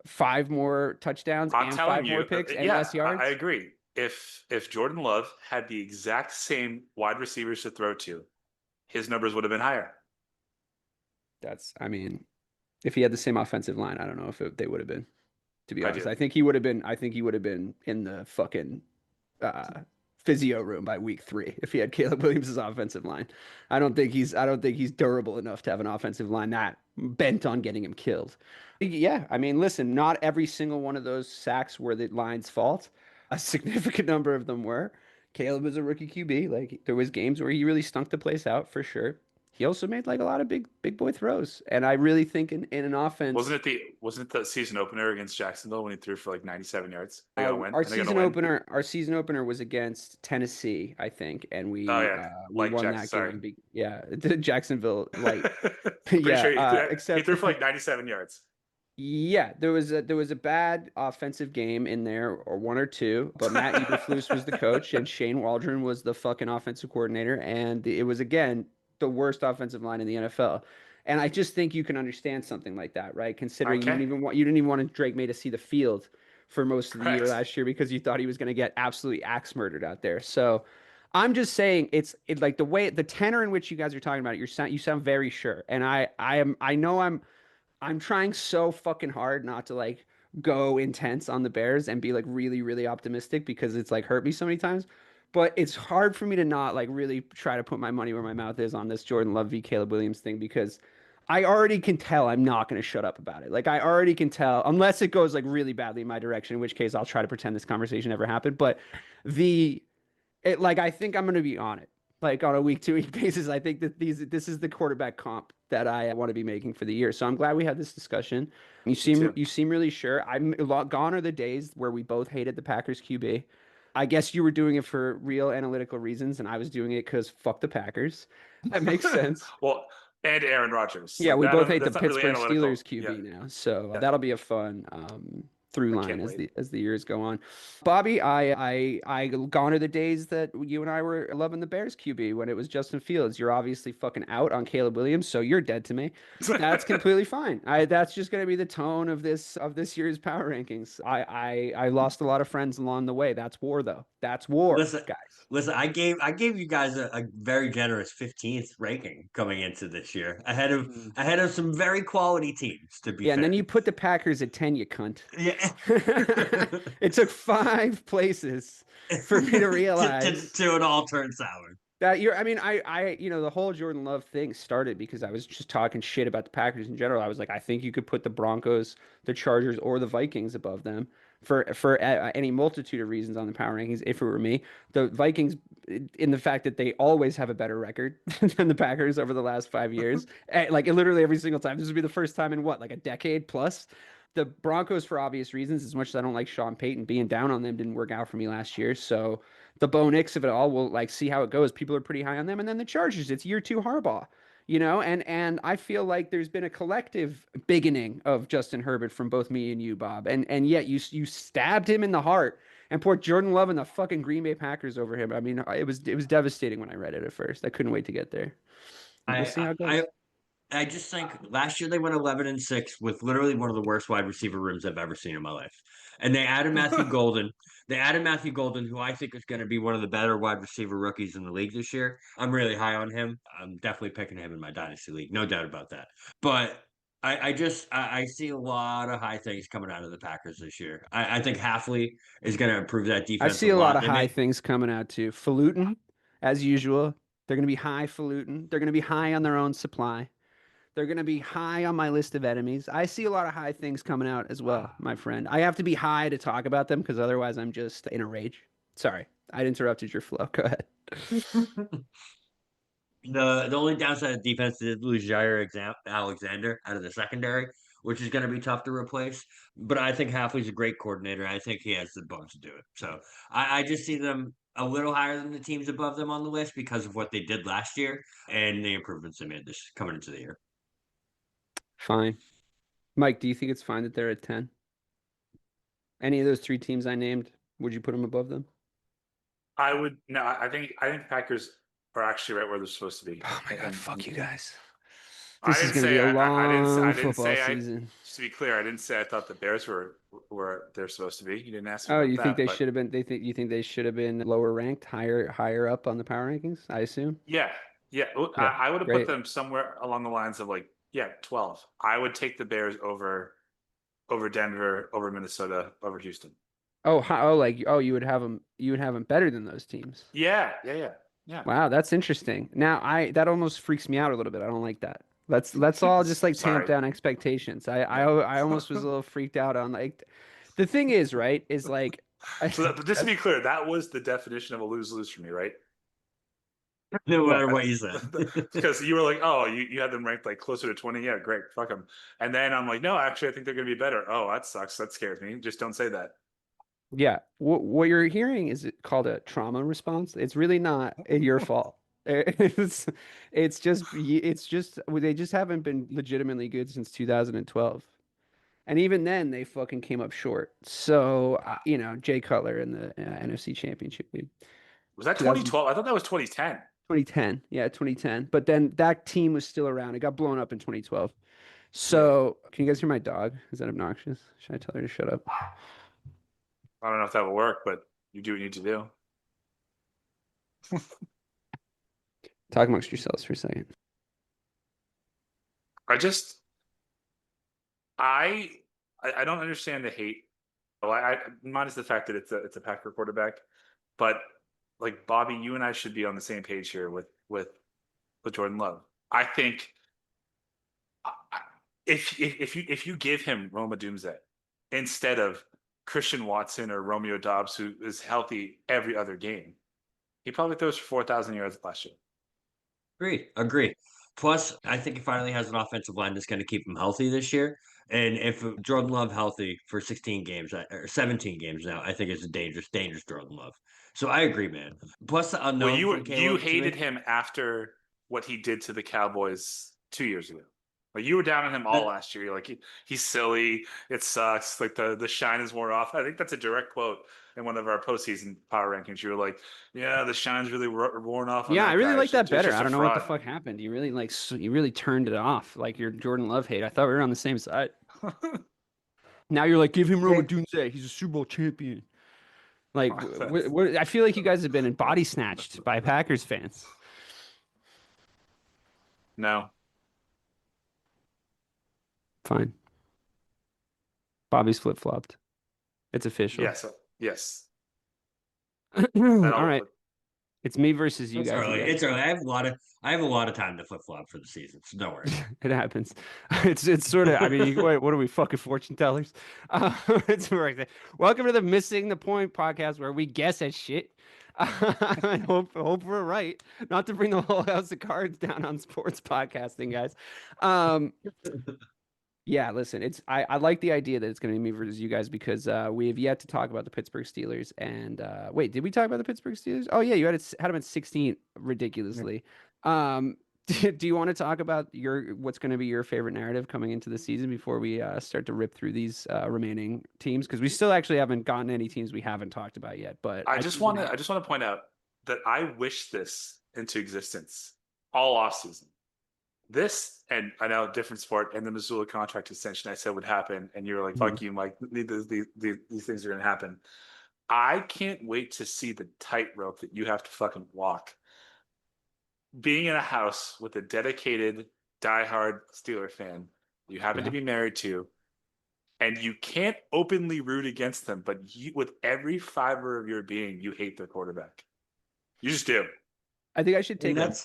Speaker 1: 5 more touchdowns
Speaker 2: I'm
Speaker 1: and
Speaker 2: telling
Speaker 1: 5 more
Speaker 2: you,
Speaker 1: picks and
Speaker 2: yeah,
Speaker 1: less yards?
Speaker 2: I agree. If Jordan Love had the exact same wide receivers to throw to, his numbers would have been higher.
Speaker 1: I mean, if he had the same offensive line, I don't know if they would have been. To be
Speaker 2: I
Speaker 1: honest,
Speaker 2: do.
Speaker 1: I think he would have been. I think he would have been in the fucking physio room by week 3 if he had Caleb Williams' offensive line. I don't think he's durable enough to have an offensive line that bent on getting him killed. Yeah, I mean, listen, not every single one of those sacks were the line's fault. A significant number of them were. Caleb was a rookie QB. Like there was games where he really stunk the place out for sure. He also made like a lot of big boy throws, and I really think in an offense.
Speaker 2: Wasn't it the season opener against Jacksonville when he threw for like 97 yards? They got a win.
Speaker 1: Our
Speaker 2: And they got a
Speaker 1: season
Speaker 2: win?
Speaker 1: opener, was against Tennessee, I think, and we
Speaker 2: Oh, yeah.
Speaker 1: we
Speaker 2: Like
Speaker 1: won
Speaker 2: Jackson,
Speaker 1: that
Speaker 2: sorry.
Speaker 1: game. Yeah, Jacksonville light.
Speaker 2: Pretty
Speaker 1: Yeah,
Speaker 2: sure he
Speaker 1: except
Speaker 2: threw for like 97 yards.
Speaker 1: Yeah, there was a bad offensive game in there, or one or two, but Matt Eberflus was the coach, and Shane Waldron was the fucking offensive coordinator, and it was again the worst offensive line in the NFL. And I just think you can understand something like that, right? Considering
Speaker 2: Okay.
Speaker 1: you didn't even want Drake May to see the field for most of the year
Speaker 2: Correct.
Speaker 1: last year because you thought he was going to get absolutely axe murdered out there. So I'm just saying it's like the tenor in which you guys are talking about it, you sound very sure, and I know I'm trying so fucking hard not to like go intense on the Bears and be like really, really optimistic because it's like hurt me so many times. But it's hard for me to not like really try to put my money where my mouth is on this Jordan Love v. Caleb Williams thing because I already can tell I'm not going to shut up about it. Like I already can tell, unless it goes like really badly in my direction, in which case I'll try to pretend this conversation never happened. But I think I'm going to be on it like on a week to week basis. I think that this is the quarterback comp that I want to be making for the year. So I'm glad we had this discussion. You seem really sure. Gone are the days where we both hated the Packers QB. I guess you were doing it for real analytical reasons, and I was doing it because fuck the Packers. That makes sense.
Speaker 2: Well, and Aaron Rodgers.
Speaker 1: Yeah,
Speaker 2: Like,
Speaker 1: we both hate the
Speaker 2: that's not really
Speaker 1: Pittsburgh
Speaker 2: analytical.
Speaker 1: Steelers QB
Speaker 2: Yeah.
Speaker 1: now, so
Speaker 2: Yeah.
Speaker 1: that'll be a fun through
Speaker 2: I
Speaker 1: line
Speaker 2: can't wait.
Speaker 1: as the years go on. Bobby, I gone are the days that you and I were loving the Bears QB when it was Justin Fields. You're obviously fucking out on Caleb Williams, so you're dead to me. That's completely fine. That's just gonna be the tone of this year's power rankings. I lost a lot of friends along the way. That's war though. That's war,
Speaker 3: Listen,
Speaker 1: guys.
Speaker 3: Listen, I gave you guys a very generous 15th ranking coming into this year, ahead of some very quality teams. To be
Speaker 1: Yeah, and
Speaker 3: fair.
Speaker 1: then you put the Packers at 10, you cunt.
Speaker 3: Yeah.
Speaker 1: It took 5 places for me to realize
Speaker 3: to it all turn sour.
Speaker 1: that I mean, the whole Jordan Love thing started because I was just talking shit about the Packers in general. I was like, I think you could put the Broncos, the Chargers, or the Vikings above them for any multitude of reasons on the power rankings. If it were me, the Vikings, in the fact that they always have a better record than the Packers over the last 5 years, like literally every single time. This would be the first time in what, like a decade plus. The Broncos, for obvious reasons, as much as I don't like Sean Payton, being down on them didn't work out for me last year. So the Bo Nix of it all, we'll like see how it goes. People are pretty high on them, and then the Chargers. It's year 2 Harbaugh, and I feel like there's been a collective bigoting of Justin Herbert from both me and you, Bob, and yet you stabbed him in the heart and poured Jordan Love and the fucking Green Bay Packers over him. I mean, it was devastating when I read it at first. I couldn't wait to get there. We'll see how it goes.
Speaker 3: I just think last year they went 11-6 with literally one of the worst wide receiver rooms I've ever seen in my life. And they added Matthew Golden. They added Matthew Golden, who I think is going to be one of the better wide receiver rookies in the league this year. I'm really high on him. I'm definitely picking him in my dynasty league, no doubt about that. But I see a lot of high things coming out of the Packers this year. I think Halfley is going to improve that
Speaker 1: I
Speaker 3: defense
Speaker 1: see
Speaker 3: a
Speaker 1: a lot
Speaker 3: lot.
Speaker 1: of high things coming out too. Falutin, as usual, they're going to be high falutin. They're going to be high on their own supply. They're going to be high on my list of enemies. I see a lot of high things coming out as well, my friend. I have to be high to talk about them because otherwise I'm just in a rage. Sorry, I interrupted your flow. Go ahead.
Speaker 3: The only downside of defense is lose Jair Alexander out of the secondary, which is going to be tough to replace. But I think Halfley's a great coordinator. I think he has the bones to do it. So I just see them a little higher than the teams above them on the list because of what they did last year and the improvements they made this coming into the year.
Speaker 1: Fine. Mike, do you think it's fine that they're at 10? Any of those 3 teams I named, would you put them above them?
Speaker 2: I would no. I think Packers are actually right where they're supposed to be.
Speaker 1: Oh my God, fuck you guys.
Speaker 2: I
Speaker 1: This is
Speaker 2: didn't
Speaker 1: going to
Speaker 2: say
Speaker 1: be a
Speaker 2: I
Speaker 1: long
Speaker 2: didn't
Speaker 1: football
Speaker 2: say
Speaker 1: season.
Speaker 2: just to be clear, I didn't say I thought the Bears were they're supposed to be. You didn't ask me
Speaker 1: Oh,
Speaker 2: about
Speaker 1: you think
Speaker 2: that,
Speaker 1: they
Speaker 2: but
Speaker 1: should have been? You think they should have been lower ranked, higher up on the power rankings? I assume.
Speaker 2: yeah, yeah.
Speaker 1: Okay,
Speaker 2: I would have put
Speaker 1: great.
Speaker 2: them somewhere along the lines of like 12. I would take the Bears over Denver, over Minnesota, over Houston.
Speaker 1: Oh, you would have them better than those teams.
Speaker 2: Yeah.
Speaker 1: Wow, that's interesting. Now, that almost freaks me out a little bit. I don't like that. Let's all just like tamp
Speaker 2: Sorry.
Speaker 1: down expectations. I
Speaker 2: Yeah.
Speaker 1: I almost was a little freaked out on like the thing is, right, is like
Speaker 2: So just to be clear, that was the definition of a lose-lose for me, right?
Speaker 3: No matter what you said.
Speaker 2: Because you were like, oh, you had them ranked like closer to 20. Yeah, great. Fuck them. And then I'm like, no, actually, I think they're going to be better. Oh, that sucks. That scares me. Just don't say that.
Speaker 1: Yeah, what you're hearing is called a trauma response. It's really not your fault. It's just they just haven't been legitimately good since 2012. And even then, they fucking came up short. So, Jay Cutler in the NFC Championship game.
Speaker 2: Was that 2012? I thought that was 2010.
Speaker 1: 2010. Yeah, 2010. But then that team was still around. It got blown up in 2012. So, Can you guys hear my dog? Is that obnoxious? Should I tell her to shut up?
Speaker 2: I don't know if that will work, but you do what you need to do.
Speaker 1: Talk amongst yourselves for a second.
Speaker 2: I don't understand the hate. Well, minus the fact that it's a Packer quarterback, but like Bobby, you and I should be on the same page here with Jordan Love. I think if you give him Roma Doomsday instead of Christian Watson or Romeo Doubs, who is healthy every other game, he probably throws for 4,000 yards last year.
Speaker 3: Agree. Plus, I think he finally has an offensive line that's going to keep him healthy this year. And if Jordan Love healthy for 16 games or 17 games now, I think it's a dangerous Jordan Love. So I agree, man. Plus the unknown.
Speaker 2: Well, you hated him after what he did to the Cowboys 2 years ago. Like you were down on him all last year. You're like, he's silly. It sucks. Like the shine is worn off. I think that's a direct quote in one of our postseason power rankings. You were like, yeah, the shine's really worn off.
Speaker 1: Yeah, I really like that better. I don't know what the
Speaker 2: fraud.
Speaker 1: fuck happened. You really turned it off. Like your Jordan Love hate. I thought we were on the same side. Now you're like, give him Roma Doomsday. He's a Super Bowl champion. Like, I feel like you guys have been body snatched by Packers fans.
Speaker 2: No.
Speaker 1: Fine. Bobby's flip-flopped. It's official.
Speaker 2: Yes.
Speaker 1: All right. It's me versus you guys.
Speaker 3: It's early. I have a lot of time to flip flop for the season, so don't worry.
Speaker 1: It happens. It's sort of. I mean, what are we fucking fortune tellers? It's right. Welcome to the Missing the Point podcast, where we guess at shit. I hope we're right. Not to bring the whole house of cards down on sports podcasting, guys. Yeah, listen, I like the idea that it's going to be me versus you guys because we have yet to talk about the Pittsburgh Steelers. And wait, did we talk about the Pittsburgh Steelers? Oh yeah, you had them at 16 ridiculously. Um, do you want to talk about what's going to be your favorite narrative coming into the season before we start to rip through these remaining teams? Because we still actually haven't gotten any teams we haven't talked about yet. But
Speaker 2: I just want to point out that I wish this into existence all offseason. This, and I know different sport, and the Missoula contract extension I said would happen, and you're like, fuck you, Mike. These things are going to happen. I can't wait to see the tightrope that you have to fucking walk. Being in a house with a dedicated, diehard Steeler fan you happen to be married to, and you can't openly root against them, but with every fiber of your being, you hate their quarterback. You just do.
Speaker 1: I think I should take that.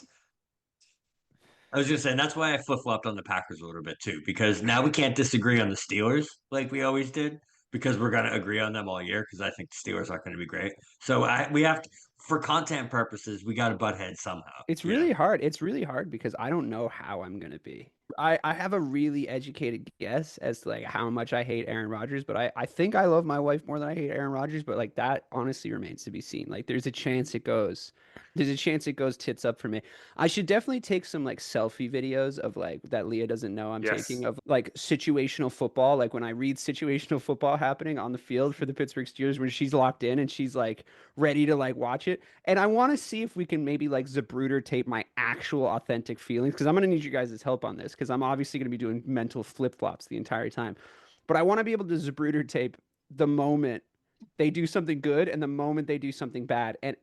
Speaker 3: I was just saying that's why I flip-flopped on the Packers a little bit too, because now we can't disagree on the Steelers like we always did, because we're going to agree on them all year because I think the Steelers aren't going to be great. So we have to, for content purposes, we got to butt heads somehow.
Speaker 1: It's really hard. It's really hard because I don't know how I'm going to be. I have a really educated guess as to like how much I hate Aaron Rodgers, but I think I love my wife more than I hate Aaron Rodgers, but like that honestly remains to be seen. Like there's a chance it goes tits up for me. I should definitely take some like selfie videos of like that Leah doesn't know I'm taking of like situational football. Like when I read situational football happening on the field for the Pittsburgh Steelers when she's locked in and she's like ready to like watch it. And I want to see if we can maybe like Zapruder tape my actual authentic feelings because I'm going to need you guys' help on this because I'm obviously going to be doing mental flip-flops the entire time. But I want to be able to Zapruder tape the moment they do something good and the moment they do something bad. And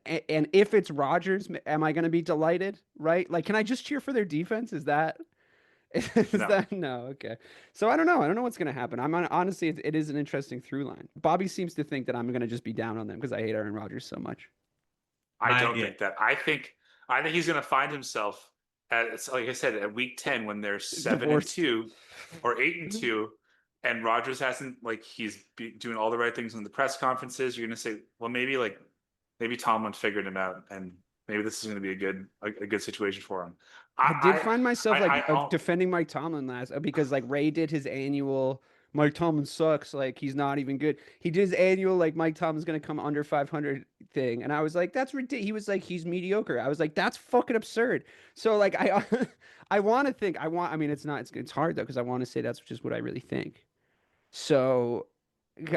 Speaker 1: if it's Rodgers, am I going to be delighted? Right? Like, can I just cheer for their defense? Is that no? Okay. So I don't know. I don't know what's going to happen. Honestly, it is an interesting through line. Bobby seems to think that I'm going to just be down on them because I hate Aaron Rodgers so much.
Speaker 2: I don't think that. I think he's going to find himself at, like I said, at week 10 when they're 7-2 or 8-2. And Rodgers hasn't he's doing all the right things in the press conferences. You're going to say, well, maybe Tomlin figured him out, and maybe this is going to be a good situation for him.
Speaker 1: I did find myself defending Mike Tomlin because like Ray did his annual Mike Tomlin sucks, like he's not even good. He did his annual like Mike Tomlin's going to come under 500 thing, and I was like, that's ridiculous. He was like, he's mediocre. I was like, that's fucking absurd. So like I want to think I mean it's hard though because I want to say that's just what I really think. So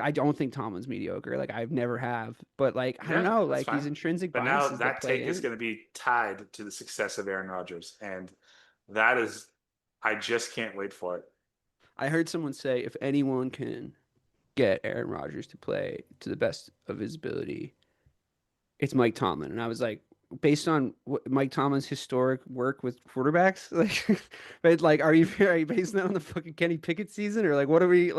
Speaker 1: I don't think Tomlin's mediocre. Like I've never have, but like I don't know. Like these intrinsic biases.
Speaker 2: But now that take is going to be tied to the success of Aaron Rodgers, and that is, I just can't wait for it.
Speaker 1: I heard someone say if anyone can get Aaron Rodgers to play to the best of his ability, it's Mike Tomlin, and I was like, based on Mike Tomlin's historic work with quarterbacks, like, but like, are you basing that on the fucking Kenny Pickett season, or like, what are we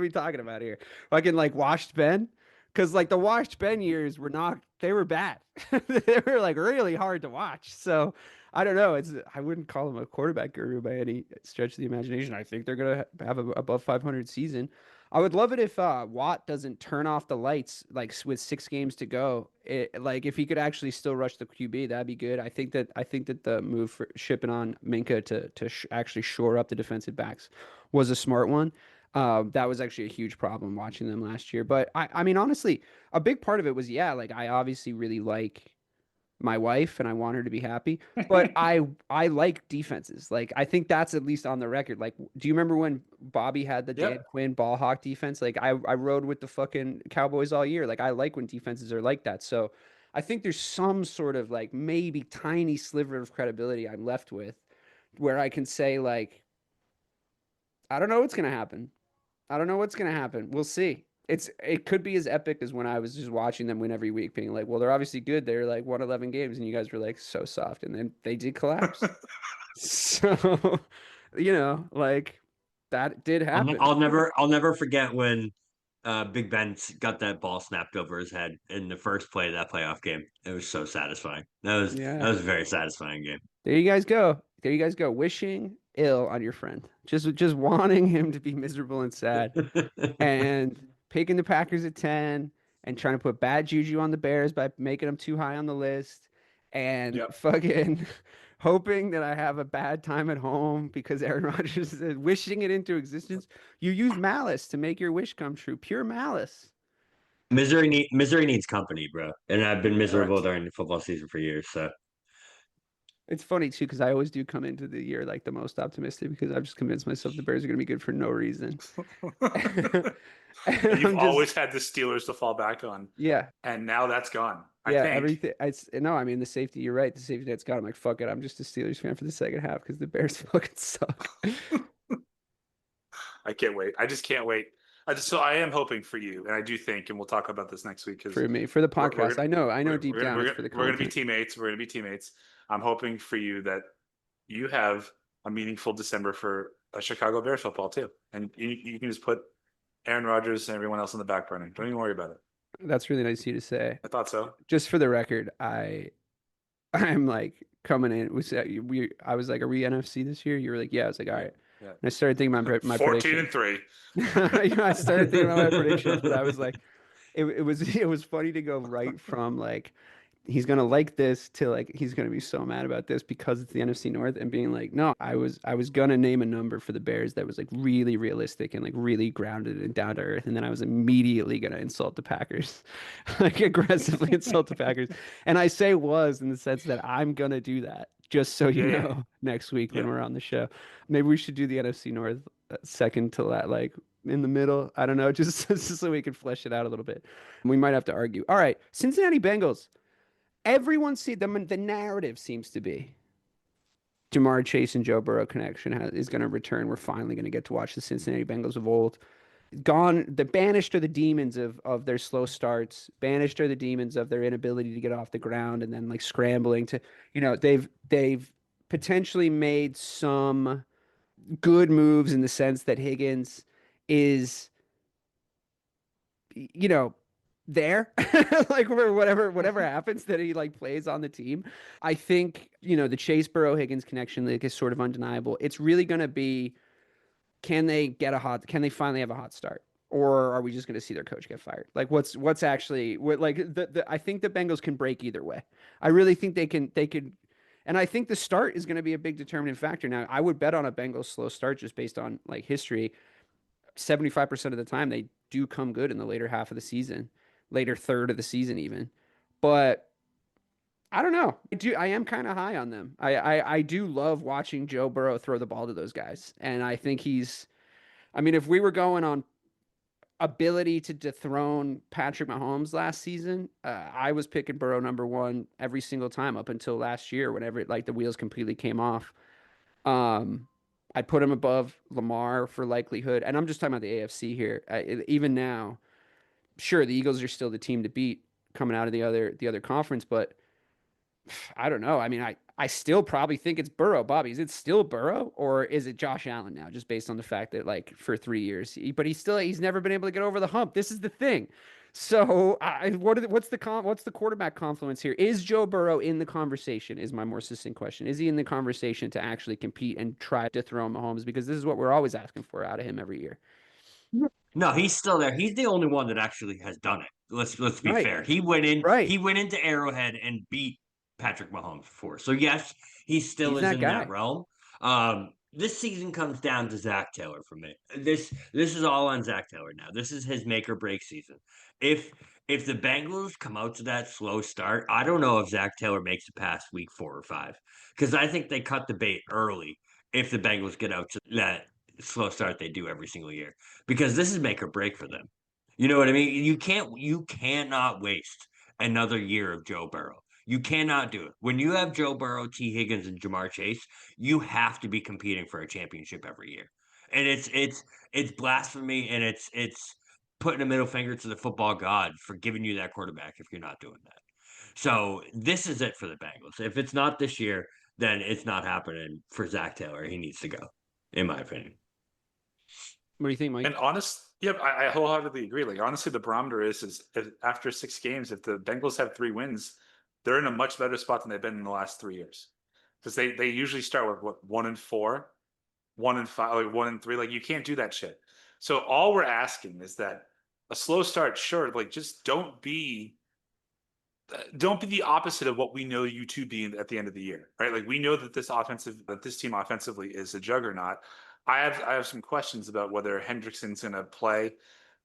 Speaker 1: talking about here? Fucking like washed Ben, because like the washed Ben years they were bad. They were like really hard to watch. So I don't know. I wouldn't call him a quarterback guru by any stretch of the imagination. I think they're gonna have a above 500 season. I would love it if Watt doesn't turn off the lights like with 6 games to go. Like if he could actually still rush the QB, that'd be good. I think that the move for shipping on Minka to actually shore up the defensive backs was a smart one. That was actually a huge problem watching them last year. But I mean, honestly, a big part of it was like I obviously really like my wife and I want her to be happy, but I like defenses. Like I think that's at least on the record. Like, do you remember when Bobby had the Dan Quinn ball hawk defense? Like I rode with the fucking Cowboys all year. Like I like when defenses are like that. So I think there's some sort of like maybe tiny sliver of credibility I'm left with where I can say like, I don't know what's going to happen. We'll see. It could be as epic as when I was just watching them win every week, being like, well, they're obviously good. They're like won 11 games, and you guys were like so soft, and then they did collapse. So, like that did happen.
Speaker 3: I'll never forget when Big Ben got that ball snapped over his head in the first play of that playoff game. It was so satisfying. That was a very satisfying game.
Speaker 1: There you guys go. Wishing ill on your friend, just wanting him to be miserable and sad, and picking the Packers at 10 and trying to put bad juju on the Bears by making them too high on the list and fucking hoping that I have a bad time at home because Aaron Rodgers is wishing it into existence. You use malice to make your wish come true. Pure malice.
Speaker 3: Misery needs company, bro. And I've been miserable
Speaker 2: Correct.
Speaker 3: during the football season for years. So
Speaker 1: It's funny too because I always do come into the year like the most optimistic because I've just convinced myself the Bears are going to be good for no reason.
Speaker 2: And
Speaker 1: And
Speaker 2: you've
Speaker 1: I'm just
Speaker 2: always had the Steelers to fall back on,
Speaker 1: yeah.
Speaker 2: and now that's gone. I
Speaker 1: Yeah,
Speaker 2: think.
Speaker 1: everything. It's no, I mean the safety. You're right. The safety net's got. I'm like, fuck it. I'm just a Steelers fan for the second half because the Bears fucking suck.
Speaker 2: I can't wait. I just can't wait. So I am hoping for you, and I do think, and we'll talk about this next week because
Speaker 1: For me, for the
Speaker 2: we're
Speaker 1: podcast. I know deep down
Speaker 2: we're
Speaker 1: it's
Speaker 2: gonna
Speaker 1: for the
Speaker 2: we're gonna be
Speaker 1: content.
Speaker 2: teammates. We're gonna be teammates. I'm hoping for you that you have a meaningful December for a Chicago Bears football too, and you can just put Aaron Rodgers and everyone else on the back burner. Don't even worry about it.
Speaker 1: That's really nice of you to say.
Speaker 2: I thought so.
Speaker 1: Just for the record, I'm like coming in. I was like, are we NFC this year? You were like, yeah. I was like, all right.
Speaker 2: Yeah.
Speaker 1: And I started thinking about my
Speaker 2: 14
Speaker 1: prediction.
Speaker 2: and 3.
Speaker 1: I started thinking about my predictions, but I was like, it was funny to go right from like he's gonna like this to like he's gonna be so mad about this because it's the NFC North and being like, no, I was gonna name a number for the Bears that was like really realistic and like really grounded and down to earth, and then I was immediately gonna insult the Packers, like aggressively insult the Packers, and I say was in the sense that I'm gonna do that just so you
Speaker 2: Yeah.
Speaker 1: know next week when
Speaker 2: Yeah.
Speaker 1: we're on the show. Maybe we should do the NFC North second to that, like in the middle. I don't know, just so we can flesh it out a little bit. We might have to argue. All right, Cincinnati Bengals. Everyone see the narrative seems to be Jamar Chase and Joe Burrow connection is going to return. We're finally going to get to watch the Cincinnati Bengals of old. Gone, the banished are the demons of their slow starts. Banished are the demons of their inability to get off the ground and then like scrambling to, they've potentially made some good moves in the sense that Higgins is, you know, there like whatever happens that he like plays on the team. I think the Chase Burrow Higgins connection like is sort of undeniable. It's really going to be, can they finally have a hot start, or are we just going to see their coach get fired? Like what's actually what, like I think the Bengals can break either way. I really think they could, and I think the start is going to be a big determining factor. Now I would bet on a Bengals slow start just based on like history. 75% of the time they do come good in the later half of the season, later third of the season even. But I don't know. I am kind of high on them. I do love watching Joe Burrow throw the ball to those guys. And I think I mean, if we were going on ability to dethrone Patrick Mahomes last season, I was picking Burrow number one every single time up until last year, whenever like the wheels completely came off. Um, I'd put him above Lamar for likelihood, and I'm just talking about the AFC here. Even now, sure, the Eagles are still the team to beat coming out of the other conference, but I don't know. I mean, I still probably think it's Burrow. Bobby, is it still Burrow or is it Josh Allen now? Just based on the fact that like for 3 years, but he's never been able to get over the hump. This is the thing. So what's the quarterback confluence here? Is Joe Burrow in the conversation? Is my more succinct question. Is he in the conversation to actually compete and try to throw Mahomes? Because this is what we're always asking for out of him every year.
Speaker 3: no, he's still there. He's the only one that actually has done it. Let's be
Speaker 1: Right.
Speaker 3: fair. He
Speaker 1: Right.
Speaker 3: went into Arrowhead and beat Patrick Mahomes before. So yes, he still
Speaker 1: He's
Speaker 3: is
Speaker 1: that
Speaker 3: in that
Speaker 1: guy.
Speaker 3: realm. This season comes down to Zach Taylor for me. This is all on Zach Taylor now. This is his make or break season. If if the Bengals come out to that slow start, I don't know if Zach Taylor makes it past week 4 or 5 because I think they cut the bait early if the Bengals get out to that slow start they do every single year because this is make or break for them. You know what I mean? You cannot waste another year of Joe Burrow. You cannot do it. When you have Joe Burrow, T. Higgins, and Jamar Chase, you have to be competing for a championship every year. And it's blasphemy and it's putting a middle finger to the football god for giving you that quarterback if you're not doing that. So this is it for the Bengals. If it's not this year, then it's not happening for Zach Taylor. He needs to go, in my opinion.
Speaker 1: What do you think, Mike?
Speaker 2: And yep, I wholeheartedly agree. Like honestly, the barometer is if after 6 games, if the Bengals have 3 wins, they're in a much better spot than they've been in the last 3 years. Because they usually start with what 1-4, 1-5, like 1-3. Like you can't do that shit. So all we're asking is that a slow start, sure, like just don't be don't be the opposite of what we know you to be at the end of the year, right? Like we know that this team offensively is a juggernaut. I have some questions about whether Hendrickson's going to play.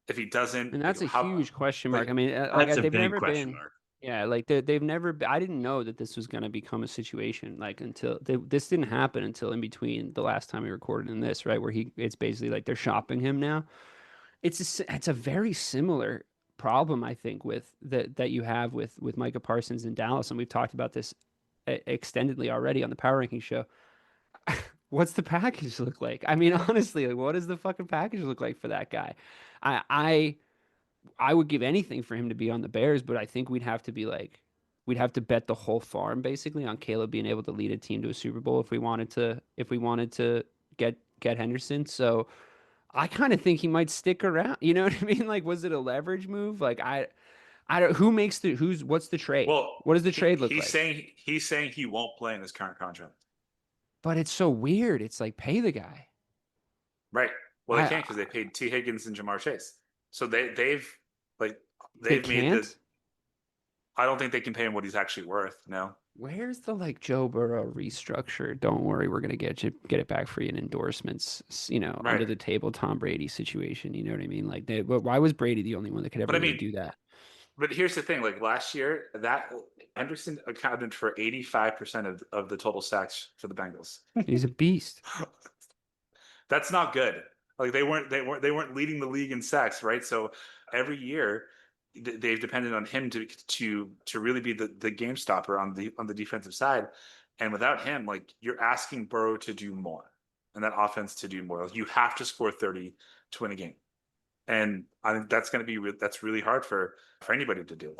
Speaker 2: If he doesn't,
Speaker 1: And
Speaker 2: like
Speaker 1: that's a
Speaker 2: how,
Speaker 1: huge question mark.
Speaker 2: like
Speaker 1: I mean,
Speaker 3: That's a
Speaker 1: they've
Speaker 3: big
Speaker 1: never
Speaker 3: question
Speaker 1: been.
Speaker 3: mark.
Speaker 1: Yeah, like they've never. I didn't know that this was going to become a situation. Like until this didn't happen until in between the last time we recorded and this, right? Where it's basically like they're shopping him now. It's a very similar problem, I think, with that you have with Micah Parsons in Dallas, and we've talked about this extendedly already on the Power Ranking show. What's the package look like? I mean, honestly, like, what does the fucking package look like for that guy? I I I would give anything for him to be on the Bears, but I think we'd have to bet the whole farm basically on Caleb being able to lead a team to a Super Bowl if we wanted to get Henderson. So I kind of think he might stick around. You know what I mean? Like, was it a leverage move? Like, I don't. What's the trade?
Speaker 2: well,
Speaker 1: What does the
Speaker 2: he,
Speaker 1: trade look
Speaker 2: he's
Speaker 1: like?
Speaker 2: saying he's saying he won't play in his current contract.
Speaker 1: But it's so weird. It's like pay the guy.
Speaker 2: Right. Well, they
Speaker 1: I
Speaker 2: can't because they paid T. Higgins and Jamar Chase. So like
Speaker 1: they
Speaker 2: they've made the.
Speaker 1: can't.
Speaker 2: I don't think they can pay him what he's actually worth. No.
Speaker 1: Where's the like Joe Burrow restructure? Don't worry, we're gonna get it back for you in endorsements. Under
Speaker 2: Right.
Speaker 1: the table Tom Brady situation. You know what I mean? Like, why was Brady the only one that could ever
Speaker 2: But I
Speaker 1: really
Speaker 2: mean,
Speaker 1: do that?
Speaker 2: but here's the thing: like last year, that Henderson accounted for 85% of the total sacks for the Bengals.
Speaker 1: He's a beast.
Speaker 2: That's not good. Like they weren't leading the league in sacks, right? So every year they've depended on him to really be the game stopper on the defensive side. And without him, like you're asking Burrow to do more and that offense to do more. Like, you have to score 30 to win a game. And I think that's going to be that's really hard for anybody to do.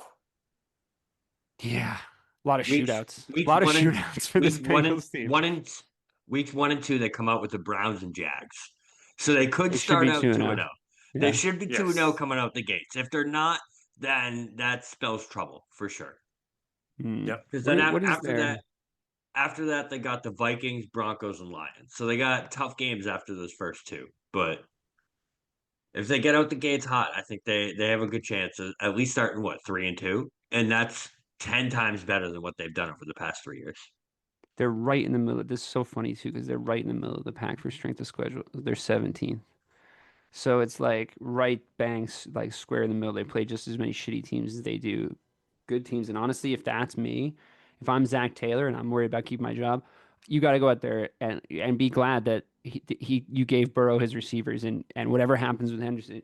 Speaker 1: Yeah, a lot of
Speaker 3: Weeks
Speaker 1: shootouts.
Speaker 3: weeks
Speaker 1: A lot of
Speaker 3: one and
Speaker 1: shootouts for this
Speaker 3: weeks one and
Speaker 1: Bengals team.
Speaker 3: one and weeks 1 and 2 they come out with the Browns and Jags. So they could
Speaker 1: They should
Speaker 3: start
Speaker 1: be
Speaker 3: out
Speaker 1: 2 and
Speaker 3: 2-0.
Speaker 1: 0.
Speaker 3: They
Speaker 1: Yeah.
Speaker 3: should be 2-0
Speaker 2: Yes.
Speaker 3: coming out the gates. If they're not, then that spells trouble for sure.
Speaker 1: Hmm.
Speaker 2: Yep.
Speaker 3: Because then
Speaker 1: What is
Speaker 3: after that they got the Vikings, Broncos, and Lions. So they got tough games after those first two. But if they get out the gates hot, I think they have a good chance of at least starting 3-2, and that's 10 times better than what they've done over the past 3 years.
Speaker 1: They're right in the middle. This is so funny too because they're right in the middle of the pack for strength of schedule. They're 17th. So it's like right bangs, like square in the middle. They play just as many shitty teams as they do good teams. And honestly, if that's me, if I'm Zach Taylor and I'm worried about keeping my job, you got to go out there and be glad that you gave Burrow his receivers and whatever happens with Henderson,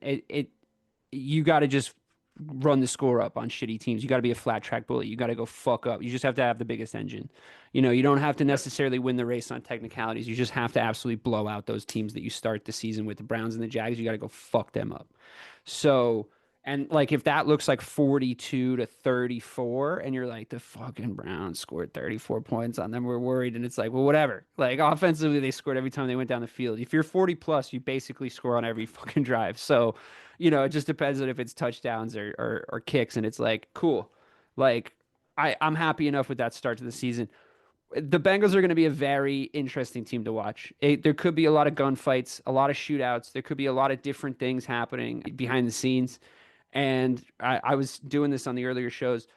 Speaker 1: you got to just run the score up on shitty teams. You got to be a flat track bully. You got to go fuck up. You just have to have the biggest engine. You don't have to
Speaker 2: Yep.
Speaker 1: necessarily win the race on technicalities. You just have to absolutely blow out those teams that you start the season with, the Browns and the Jags. You got to go fuck them up. So, and like if that looks like 42 to 34 and you're like the fucking Browns scored 34 points on them, we're worried, and it's like, well, whatever. Like offensively they scored every time they went down the field. If you're 40 plus, you basically score on every fucking drive. So, it just depends on if it's touchdowns or kicks, and it's like, cool. Like I'm happy enough with that start to the season. The Bengals are going to be a very interesting team to watch. There could be a lot of gunfights, a lot of shootouts. There could be a lot of different things happening behind the scenes. And I was doing this on the earlier shows.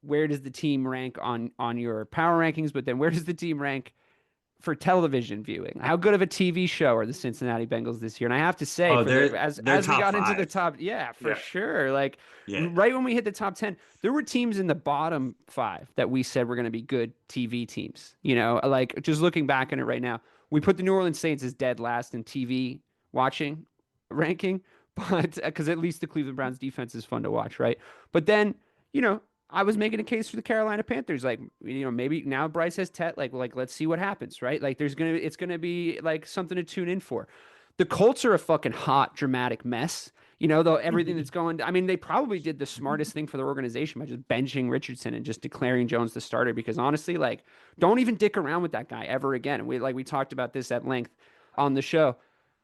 Speaker 1: Where does the team rank on your power rankings? But then where does the team rank for television viewing? How good of a TV show are the Cincinnati Bengals this year? And I have to say,
Speaker 3: Oh,
Speaker 1: for the
Speaker 3: they're
Speaker 1: as we
Speaker 3: top
Speaker 1: got into the
Speaker 3: 5.
Speaker 1: top, yeah, for
Speaker 2: Yeah.
Speaker 1: sure. Like
Speaker 3: Yeah.
Speaker 1: right when we hit the top 10, there were teams in the bottom 5 that we said were going to be good TV teams. Like just looking back on it right now, we put the New Orleans Saints as dead last in TV watching ranking, but because at least the Cleveland Browns defense is fun to watch, right? But then, you know, I was making a case for the Carolina Panthers. Like, maybe now Bryce has Tet. Like, let's see what happens, right? Like, it's gonna be like something to tune in for. The Colts are a fucking hot, dramatic mess. Though everything that's going. I mean, they probably did the smartest thing for their organization by just benching Richardson and just declaring Jones the starter. Because honestly, like, don't even dick around with that guy ever again. And we talked about this at length on the show.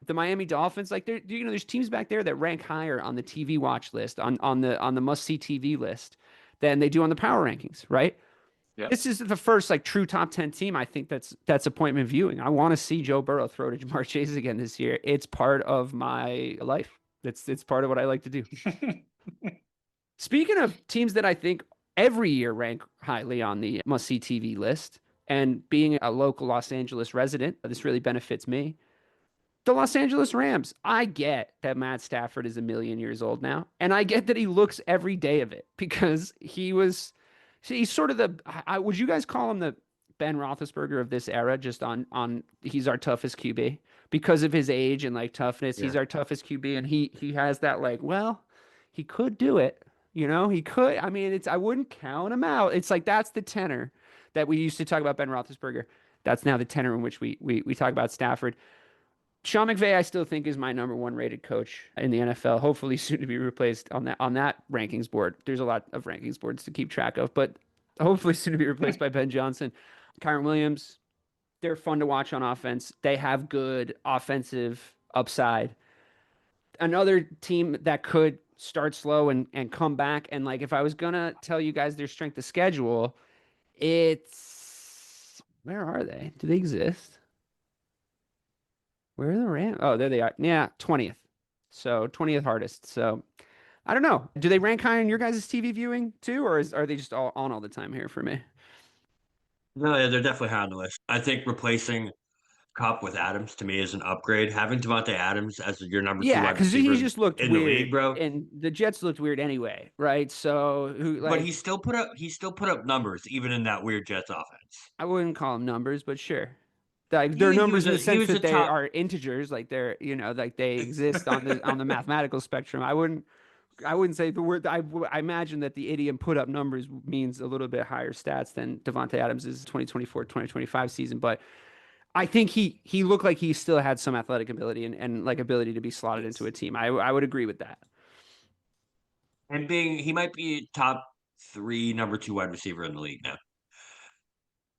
Speaker 1: The Miami Dolphins, like, there's teams back there that rank higher on the TV watch list, on the must see TV list than they do on the power rankings, right?
Speaker 2: Yeah.
Speaker 1: This is the first like true top 10 team. I think that's appointment viewing. I want to see Joe Burrow throw to Jamar Chase again this year. It's part of my life. It's part of what I like to do. Speaking of teams that I think every year rank highly on the must-see TV list. And being a local Los Angeles resident, this really benefits me. The Los Angeles Rams. I get that Matt Stafford is a million years old now, and I get that he looks every day of it because he's sort of would you guys call him the Ben Roethlisberger of this era? Just on he's our toughest QB because of his age and like toughness.
Speaker 3: Yeah.
Speaker 1: He's our toughest QB, and he has that like, well, he could do it. He could. I mean, I wouldn't count him out. It's like that's the tenor that we used to talk about Ben Roethlisberger. That's now the tenor in which we talk about Stafford. Sean McVay, I still think, is my number one rated coach in the NFL. Hopefully, soon to be replaced on that rankings board. There's a lot of rankings boards to keep track of, but hopefully soon to be replaced by Ben Johnson. Kyron Williams, they're fun to watch on offense. They have good offensive upside. Another team that could start slow and come back. And like, if I was gonna tell you guys their strength of schedule, where are they? Do they exist? Where are the Rams? Oh, there they are. Yeah, 20th. So 20th hardest. So I don't know. Do they rank high in your guys' TV viewing too, or are they just all the time here for me?
Speaker 3: No, yeah, they're definitely high on the list. I think replacing Cup with Adams to me is an upgrade. Having Devontae Adams as your number two
Speaker 1: Yeah,
Speaker 3: wide
Speaker 1: because
Speaker 3: receiver
Speaker 1: he just looked
Speaker 3: in the league,
Speaker 1: weird,
Speaker 3: bro.
Speaker 1: and the Jets looked weird anyway, right? So
Speaker 3: But he still put up numbers even in that weird Jets offense.
Speaker 1: I wouldn't call them numbers, but sure. Like they're
Speaker 3: He
Speaker 1: numbers
Speaker 3: was
Speaker 1: in the
Speaker 3: he
Speaker 1: sense
Speaker 3: was a
Speaker 1: that they
Speaker 3: top.
Speaker 1: are integers, like they're like they exist on the mathematical spectrum. I wouldn't say the word. I imagine that the idiom "put up numbers" means a little bit higher stats than Devontae Adams' 2024-2025 season, but I think he looked like he still had some athletic ability and like ability to be slotted into a team. I would agree with that.
Speaker 3: And he might be top three, number two wide receiver in the league now.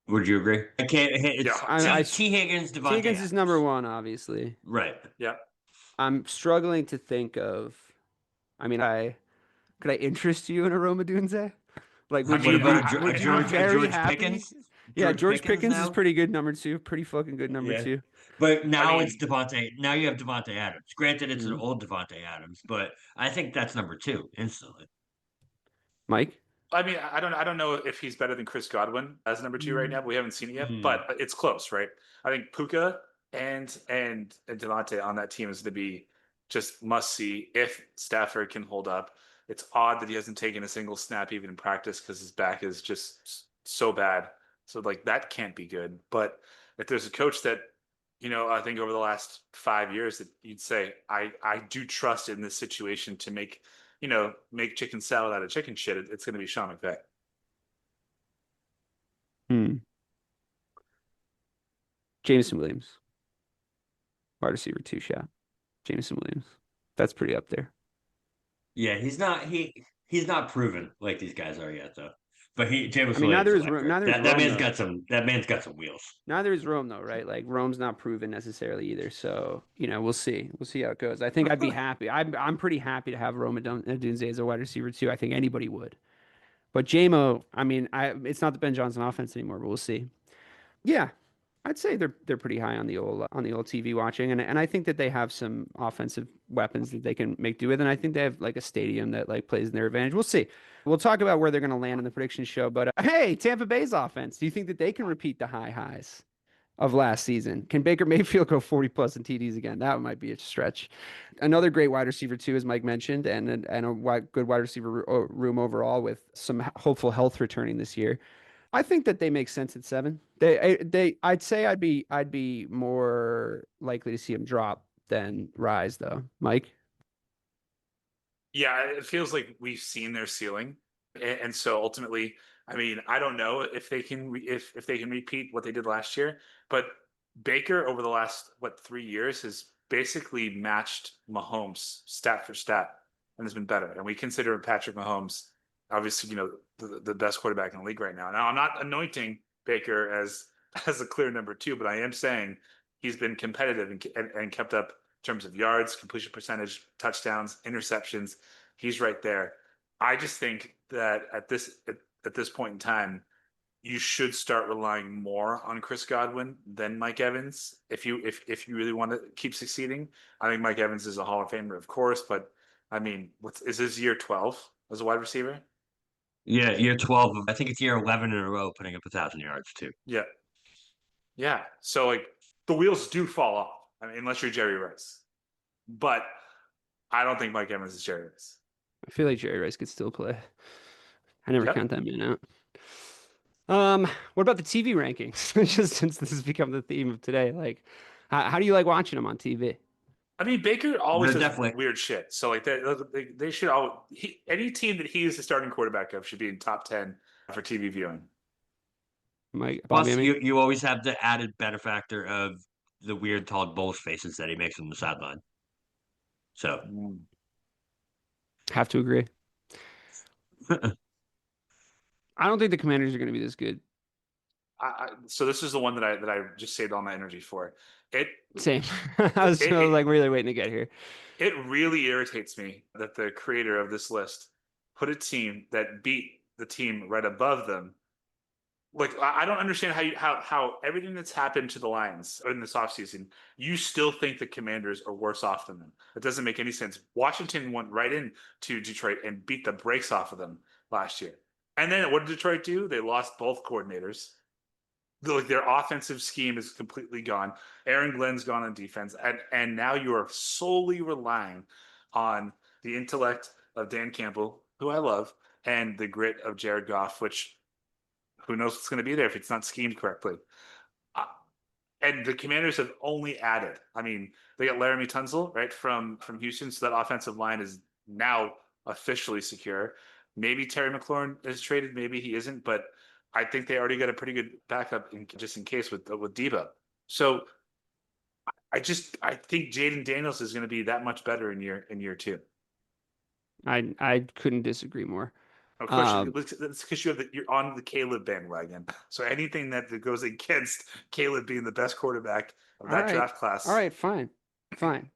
Speaker 3: Would you agree? I can't.
Speaker 2: Yeah,
Speaker 3: It's T. Higgins,
Speaker 1: T.
Speaker 3: Devontae
Speaker 1: Higgins is
Speaker 3: Adams.
Speaker 1: number one, obviously.
Speaker 3: Right.
Speaker 2: yeah.
Speaker 1: I'm struggling to think of. I mean, could I interest you in a Roma Dunze? Like,
Speaker 2: I
Speaker 1: would
Speaker 3: What
Speaker 1: you
Speaker 2: mean,
Speaker 1: be
Speaker 3: about
Speaker 1: would you be
Speaker 3: George
Speaker 1: very
Speaker 3: George
Speaker 1: happy?
Speaker 3: Pickens?
Speaker 1: Yeah,
Speaker 3: George
Speaker 1: George
Speaker 3: Pickens
Speaker 1: Pickens is
Speaker 3: now.
Speaker 1: pretty good number two, pretty fucking good number
Speaker 3: Yeah.
Speaker 1: two.
Speaker 3: But now
Speaker 2: mean,
Speaker 3: it's Devontae. Now you have Devontae Adams. Granted, it's an
Speaker 1: Mhm.
Speaker 3: old Devontae Adams, but I think that's number two instantly.
Speaker 1: Mike?
Speaker 2: I mean, I don't know if he's better than Chris Godwin as number two right now, but we haven't seen it yet. But it's close, right? I think Puka and Devontae on that team is going to be just must see if Stafford can hold up. It's odd that he hasn't taken a single snap even in practice because his back is just so bad. So like that can't be good. But if there's a coach that I think over the last 5 years that you'd say I do trust in this situation to make chicken salad out of chicken shit, it's going to be Sean McVay.
Speaker 1: Hmm. Jameson Williams, wide receiver two shot. Jameson Williams, that's pretty up there.
Speaker 3: Yeah, he's not proven like these guys are yet though. But James
Speaker 1: I mean,
Speaker 3: Williams
Speaker 1: neither
Speaker 3: is
Speaker 1: is
Speaker 3: electric.
Speaker 1: neither is
Speaker 3: That
Speaker 1: Rome
Speaker 3: man's
Speaker 1: though.
Speaker 3: got some wheels.
Speaker 1: Neither is Rome though, right? Like Rome's not proven necessarily either. So we'll see. We'll see how it goes. I think I'd be happy. I'm pretty happy to have Rome Odunze as a wide receiver too. I think anybody would. But JMO, I mean, it's not the Ben Johnson offense anymore, but we'll see. Yeah, I'd say they're pretty high on the old TV watching, and I think that they have some offensive weapons that they can make do with, and I think they have like a stadium that like plays in their advantage. We'll see. We'll talk about where they're going to land in the prediction show, but hey, Tampa Bay's offense. Do you think that they can repeat the high highs of last season? Can Baker Mayfield go 40 plus in TDs again? That might be a stretch. Another great wide receiver too, as Mike mentioned, and a good wide receiver room overall with some hopeful health returning this year. I think that they make sense at 7. I'd say I'd be more likely to see them drop than rise though. Mike?
Speaker 2: Yeah, it feels like we've seen their ceiling, and so ultimately, I mean, I don't know if they can if they can repeat what they did last year, but Baker over the last 3 years has basically matched Mahomes stat for stat and has been better. And we consider Patrick Mahomes obviously the best quarterback in the league right now. Now I'm not anointing Baker as a clear number two, but I am saying he's been competitive and kept up in terms of yards, completion percentage, touchdowns, interceptions. He's right there. I just think that at this point in time, you should start relying more on Chris Godwin than Mike Evans if you really want to keep succeeding. I think Mike Evans is a Hall of Famer, of course, but I mean, is his year 12 as a wide receiver?
Speaker 3: Yeah, year 12. I think it's year 11 in a row putting up 1,000 yards too.
Speaker 2: Yeah. Yeah. So like the wheels do fall off. I mean, unless you're Jerry Rice. But I don't think Mike Evans is Jerry Rice.
Speaker 1: I feel like Jerry Rice could still play. I never
Speaker 2: Yep.
Speaker 1: count that man out. What about the TV rankings? Just since this has become the theme of today, like, how do you like watching them on TV?
Speaker 2: I mean, Baker always
Speaker 3: They're
Speaker 2: does
Speaker 3: definitely
Speaker 2: weird shit. So like they should all any team that he is the starting quarterback of should be in top 10 for TV viewing.
Speaker 1: Mike, Bobby, I
Speaker 3: plus
Speaker 1: mean,
Speaker 3: you always have the added benefactor of the weird tall bullish faces that he makes on the sideline. So
Speaker 2: Mm.
Speaker 1: have to agree. I don't think the Commanders are going to be this good.
Speaker 2: So this is the one that I just saved all my energy for. It
Speaker 1: Same.
Speaker 2: it,
Speaker 1: I was
Speaker 2: it
Speaker 1: like really waiting to get here.
Speaker 2: it really irritates me that the creator of this list put a team that beat the team right above them. Like I don't understand how everything that's happened to the Lions in this offseason, you still think the Commanders are worse off than them. It doesn't make any sense. Washington went right into Detroit and beat the brakes off of them last year. And then what did Detroit do? They lost both coordinators. Like their offensive scheme is completely gone. Aaron Glenn's gone on defense, and now you are solely relying on the intellect of Dan Campbell, who I love, and the grit of Jared Goff, which who knows what's going to be there if it's not schemed correctly. Uh, and the Commanders have only added. I mean, they got Laramie Tunsil right from Houston, so that offensive line is now officially secure. Maybe Terry McLaurin is traded, maybe he isn't, but I think they already got a pretty good backup just in case with Debo. So I think Jaden Daniels is going to be that much better in year two.
Speaker 1: I couldn't disagree more.
Speaker 2: Of course,
Speaker 1: Um,
Speaker 2: that's because you're on the Caleb bandwagon. So anything that goes against Caleb being the best quarterback of
Speaker 1: all
Speaker 2: that
Speaker 1: right,
Speaker 2: draft
Speaker 1: all
Speaker 2: class,
Speaker 1: right, fine, fine.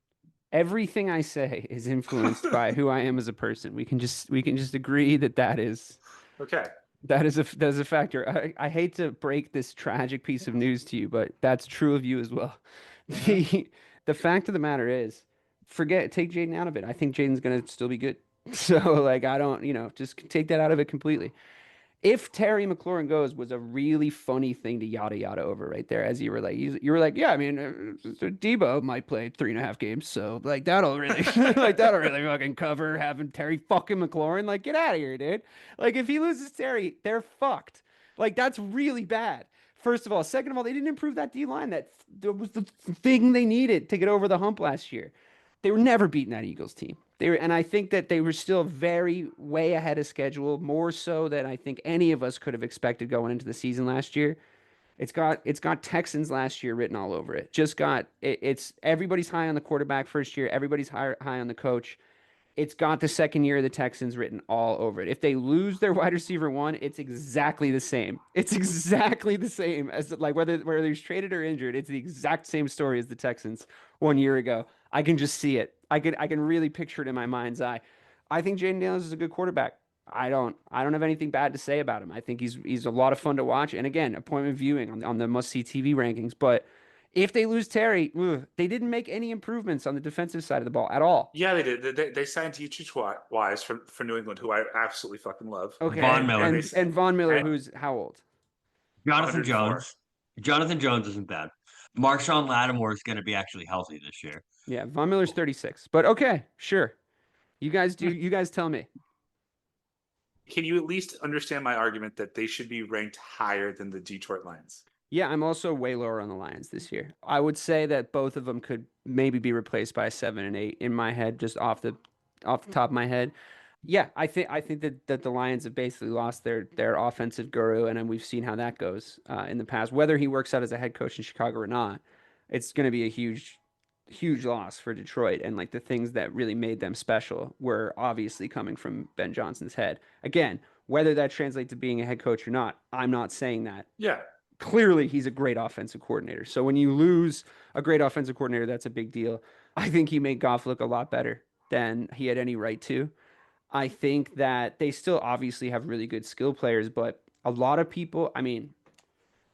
Speaker 1: Everything I say is influenced by who I am as a person. We can just agree that
Speaker 2: okay.
Speaker 1: that is a factor. I hate to break this tragic piece of news to you, but that's true of you as well.
Speaker 2: Mm-hmm.
Speaker 1: The the fact of the matter is, take Jaden out of it. I think Jaden's gonna still be good. So like I don't, just take that out of it completely. If Terry McLaurin goes was a really funny thing to yada yada over right there, as you were like, yeah, I mean, Debo might play 3.5 games, so like that'll really, like that'll really fucking cover having Terry fucking McLaurin. Like, get out of here, dude. Like, if he loses Terry, they're fucked. Like, that's really bad. First of all, second of all, they didn't improve that D line. That was the thing they needed to get over the hump last year. They were never beating that Eagles team. And I think that they were still very way ahead of schedule, more so than I think any of us could have expected going into the season last year. It's got Texans last year written all over it. It's everybody's high on the quarterback first year, everybody's high on the coach. It's got the second year of the Texans written all over it. If they lose their wide receiver one, it's exactly the same. It's exactly the same as like whether he's traded or injured. It's the exact same story as the Texans 1 year ago. I can just see it. I can really picture it in my mind's eye. I think Jaden Daniels is a good quarterback. I don't have anything bad to say about him. I think he's a lot of fun to watch. And again, appointment viewing on the must see TV rankings. But if they lose Terry, they didn't make any improvements on the defensive side of the ball at all.
Speaker 2: Yeah, they did. They signed Dietrich Wise for New England, who I absolutely fucking love.
Speaker 1: Okay,
Speaker 3: Von
Speaker 1: and
Speaker 3: Miller,
Speaker 1: and and Von Miller,
Speaker 2: And
Speaker 1: who's how old?
Speaker 3: Jonathan
Speaker 2: 104.
Speaker 3: Jones. Jonathan Jones isn't bad. Marshawn Lattimore is going to be actually healthy this year.
Speaker 1: Yeah, Von Miller's 36. But okay, sure. You guys tell me.
Speaker 2: Can you at least understand my argument that they should be ranked higher than the Detroit Lions?
Speaker 1: Yeah, I'm also way lower on the Lions this year. I would say that both of them could maybe be replaced by 7 and 8 in my head, just off the top of my head. Yeah, I think that the Lions have basically lost their offensive guru, and then we've seen how that goes in the past. Whether he works out as a head coach in Chicago or not, it's going to be a huge loss for Detroit. And like the things that really made them special were obviously coming from Ben Johnson's head. Again, whether that translates to being a head coach or not, I'm not saying that.
Speaker 2: Yeah.
Speaker 1: Clearly, he's a great offensive coordinator. So when you lose a great offensive coordinator, that's a big deal. I think he made Goff look a lot better than he had any right to. I think that they still obviously have really good skill players, but a lot of people, I mean,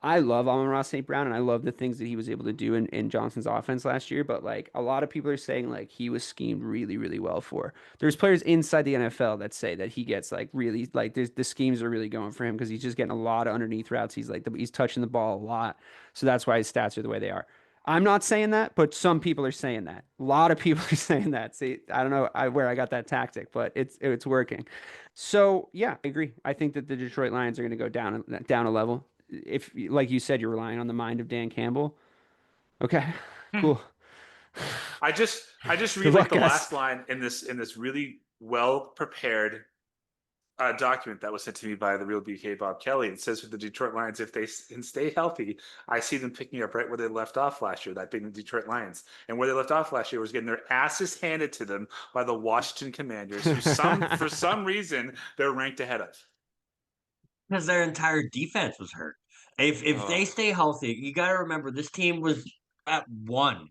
Speaker 1: I love Amon-Ra St. Brown, and I love the things that he was able to do in Johnson's offense last year. But like a lot of people are saying, like he was schemed really, really well for. There's players inside the NFL that say that he gets like really like the schemes are really going for him because he's just getting a lot of underneath routes. He's touching the ball a lot, so that's why his stats are the way they are. I'm not saying that, but some people are saying that. A lot of people are saying that. See, I don't know where I got that tactic, but it's working. So yeah, I agree. I think that the Detroit Lions are going to go down a level. If, like you said, you're relying on the mind of Dan Campbell. Okay, cool.
Speaker 2: I just
Speaker 1: Good
Speaker 2: read like
Speaker 1: luck,
Speaker 2: the
Speaker 1: guys.
Speaker 2: last line in this really well prepared document that was sent to me by the real BK Bob Kelly. It says with the Detroit Lions, if they can stay healthy, I see them picking up right where they left off last year, that being the Detroit Lions. And where they left off last year was getting their asses handed to them by the Washington Commanders, who for some reason they're ranked ahead of.
Speaker 3: Because their entire defense was hurt. If they
Speaker 2: Oh,
Speaker 3: stay healthy, you got to remember this team was at one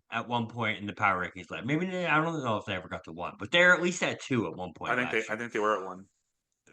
Speaker 3: point in the power rankings. Maybe I don't know if they ever got to one, but they're at least at two at one point last
Speaker 2: I
Speaker 3: year.
Speaker 2: think they were at one.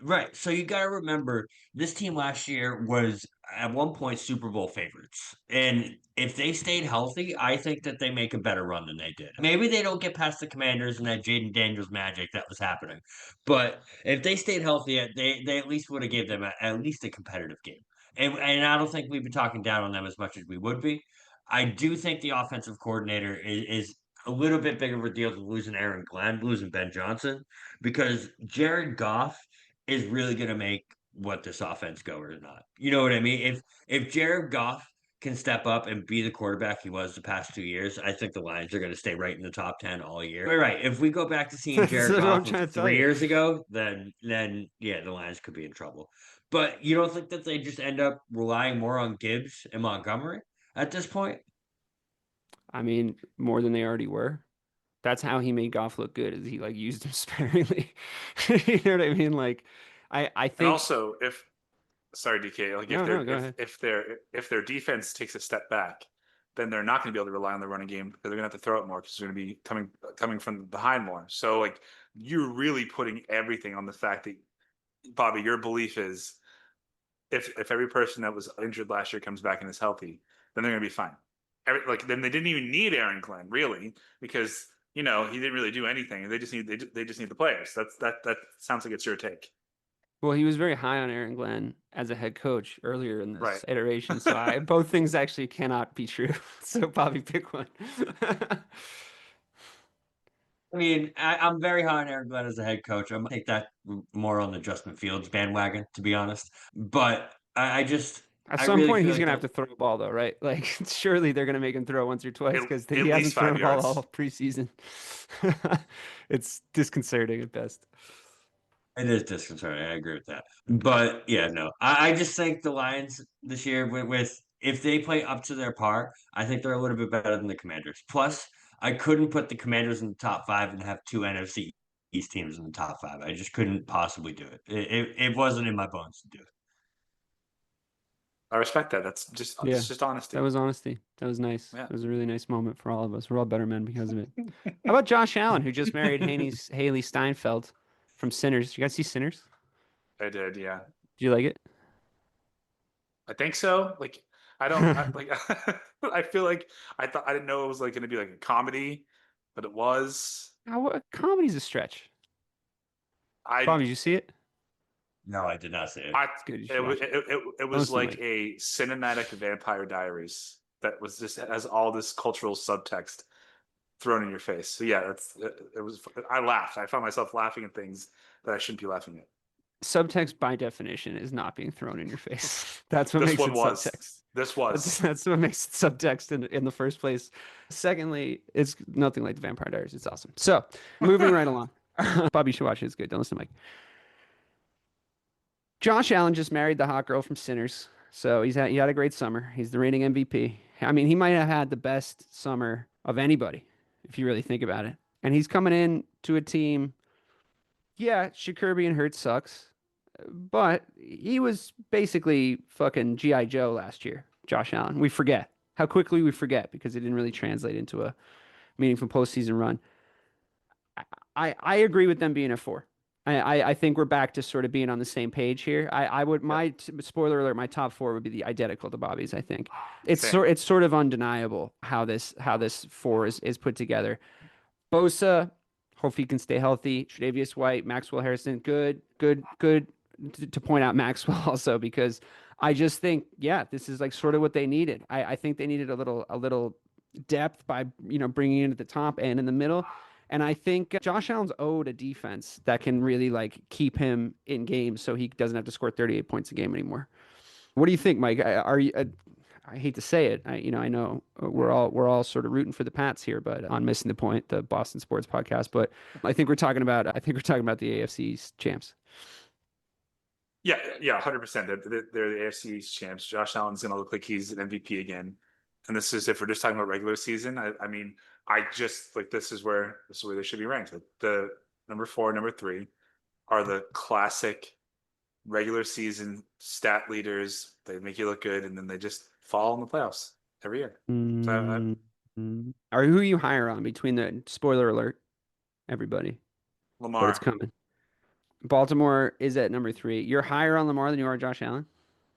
Speaker 3: Right. So you got to remember this team last year was at one point Super Bowl favorites. And if they stayed healthy, I think that they make a better run than they did. Maybe they don't get past the Commanders and that Jaden Daniels magic that was happening. But if they stayed healthy, they at least would have gave them at least a competitive game. And I don't think we'd be talking down on them as much as we would be. I do think the offensive coordinator is a little bit bigger of a deal than losing Aaron Glenn, losing Ben Johnson, because Jared Goff is really going to make what this offense go or not. You know what I mean? If Jared Goff can step up and be the quarterback he was the past 2 years, I think the Lions are going to stay right in the top 10 all year. But right, if we go back to seeing
Speaker 1: That's
Speaker 3: Jared
Speaker 1: what I'm
Speaker 3: Goff of
Speaker 1: trying to tell
Speaker 3: 3
Speaker 1: you.
Speaker 3: years ago, then yeah, the Lions could be in trouble. But you don't think that they just end up relying more on Gibbs and Montgomery at this point?
Speaker 1: I mean, more than they already were. That's how he made Goff look good, is he like used him sparingly. You know what I mean? Like, I
Speaker 2: And
Speaker 1: think
Speaker 2: also, if sorry, DK, like
Speaker 1: no, no, go ahead.
Speaker 2: if their defense takes a step back, then they're not going to be able to rely on the running game because they're going to have to throw it more because they're going to be coming from behind more. So like you're really putting everything on the fact that Bobby, your belief is if every person that was injured last year comes back and is healthy, then they're going to be fine. Then they didn't even need Aaron Glenn really because he didn't really do anything. They just need the players. That sounds like it's your take,
Speaker 1: Well, he was very high on Aaron Glenn as a head coach earlier in
Speaker 2: right?
Speaker 1: this iteration, so both things actually cannot be true. So Bobby, pick one.
Speaker 3: I mean, I'm very high on Aaron Glenn as a head coach. I'm gonna take that more on the Justin Fields bandwagon, to be honest. But
Speaker 1: At
Speaker 3: I
Speaker 1: some
Speaker 3: really
Speaker 1: point,
Speaker 3: feel
Speaker 1: he's
Speaker 3: like
Speaker 1: gonna have
Speaker 3: the
Speaker 1: to throw a ball, though, right? Like, surely they're gonna make him throw once or twice
Speaker 2: at,
Speaker 1: because
Speaker 2: at
Speaker 1: he
Speaker 2: least
Speaker 1: hasn't thrown a
Speaker 2: five
Speaker 1: ball
Speaker 2: yards.
Speaker 1: all preseason. It's disconcerting at best.
Speaker 3: it is disconcerting. I agree with that. But yeah, no, I just think the Lions this year with if they play up to their par, I think they're a little bit better than the Commanders. Plus, I couldn't put the Commanders in the top five and have two NFC East teams in the top five. I just couldn't possibly do it. It wasn't in my bones to do it.
Speaker 2: I respect that.
Speaker 1: Yeah,
Speaker 2: It's just
Speaker 1: that
Speaker 2: honesty.
Speaker 1: was honesty. That was nice.
Speaker 2: Yeah.
Speaker 1: It was a really nice moment for all of us. We're all better men because of it. How about Josh Allen, who just married Haley Steinfeld from Sinners? You guys see Sinners?
Speaker 2: I did, yeah.
Speaker 1: Do you like it?
Speaker 2: I think so. Like I don't like I feel like I didn't know it was like going to be like a comedy, but it was.
Speaker 1: Comedy's a stretch.
Speaker 2: I
Speaker 1: Bob, did you see it?
Speaker 3: No, I did not say it.
Speaker 2: I
Speaker 1: It's good. You should watch it.
Speaker 2: it
Speaker 1: Don't
Speaker 2: was
Speaker 1: listen to
Speaker 2: like
Speaker 1: Mike.
Speaker 2: a cinematic Vampire Diaries that was just has all this cultural subtext thrown in your face. So yeah, it was. I laughed. I found myself laughing at things that I shouldn't be laughing at.
Speaker 1: Subtext by definition is not being thrown in your face. That's what
Speaker 2: This
Speaker 1: makes
Speaker 2: one
Speaker 1: it
Speaker 2: was.
Speaker 1: subtext.
Speaker 2: This
Speaker 1: That's
Speaker 2: was.
Speaker 1: that's what makes it subtext in the first place. Secondly, it's nothing like the Vampire Diaries. It's awesome. So moving right along. Bobby should watch it. It's good. Don't listen to Mike. Josh Allen just married the hot girl from Sinners. So he had a great summer. He's the reigning MVP. I mean, he might have had the best summer of anybody, if you really think about it. And he's coming in to a team. Yeah, Shakurby and Hurts sucks, but he was basically fucking GI Joe last year. Josh Allen. We forget how quickly we forget because it didn't really translate into a meaningful postseason run. I agree with them being a four. I think we're back to sort of being on the same page here. I would spoiler alert, my top four would be the identical to Bobby's. I think it's sort of undeniable how this four is put together. Bosa, hope he can stay healthy. Tre'Davious White, Maxwell Harrison, good. To point out Maxwell also because I just think this is like sort of what they needed. I think they needed a little depth by bringing in at the top and in the middle. And I think Josh Allen's owed a defense that can really like keep him in games so he doesn't have to score 38 points a game anymore. What do you think, Mike? Are you? I hate to say it. I know we're all sort of rooting for the Pats here, but on Missing the Point, the Boston sports podcast. But I think we're talking about the AFC's champs.
Speaker 2: Yeah, 100%. They're the AFC's champs. Josh Allen's going to look like he's an MVP again. And this is if we're just talking about regular season. I mean, I just like this is where they should be ranked. Like the number 4, number 3 are the classic regular season stat leaders. They make you look good, and then they just fall in the playoffs every year.
Speaker 1: Or who you hire on between the spoiler alert, everybody?
Speaker 2: Lamar.
Speaker 1: But it's coming. Baltimore is at number 3. You're higher on Lamar than you are Josh Allen?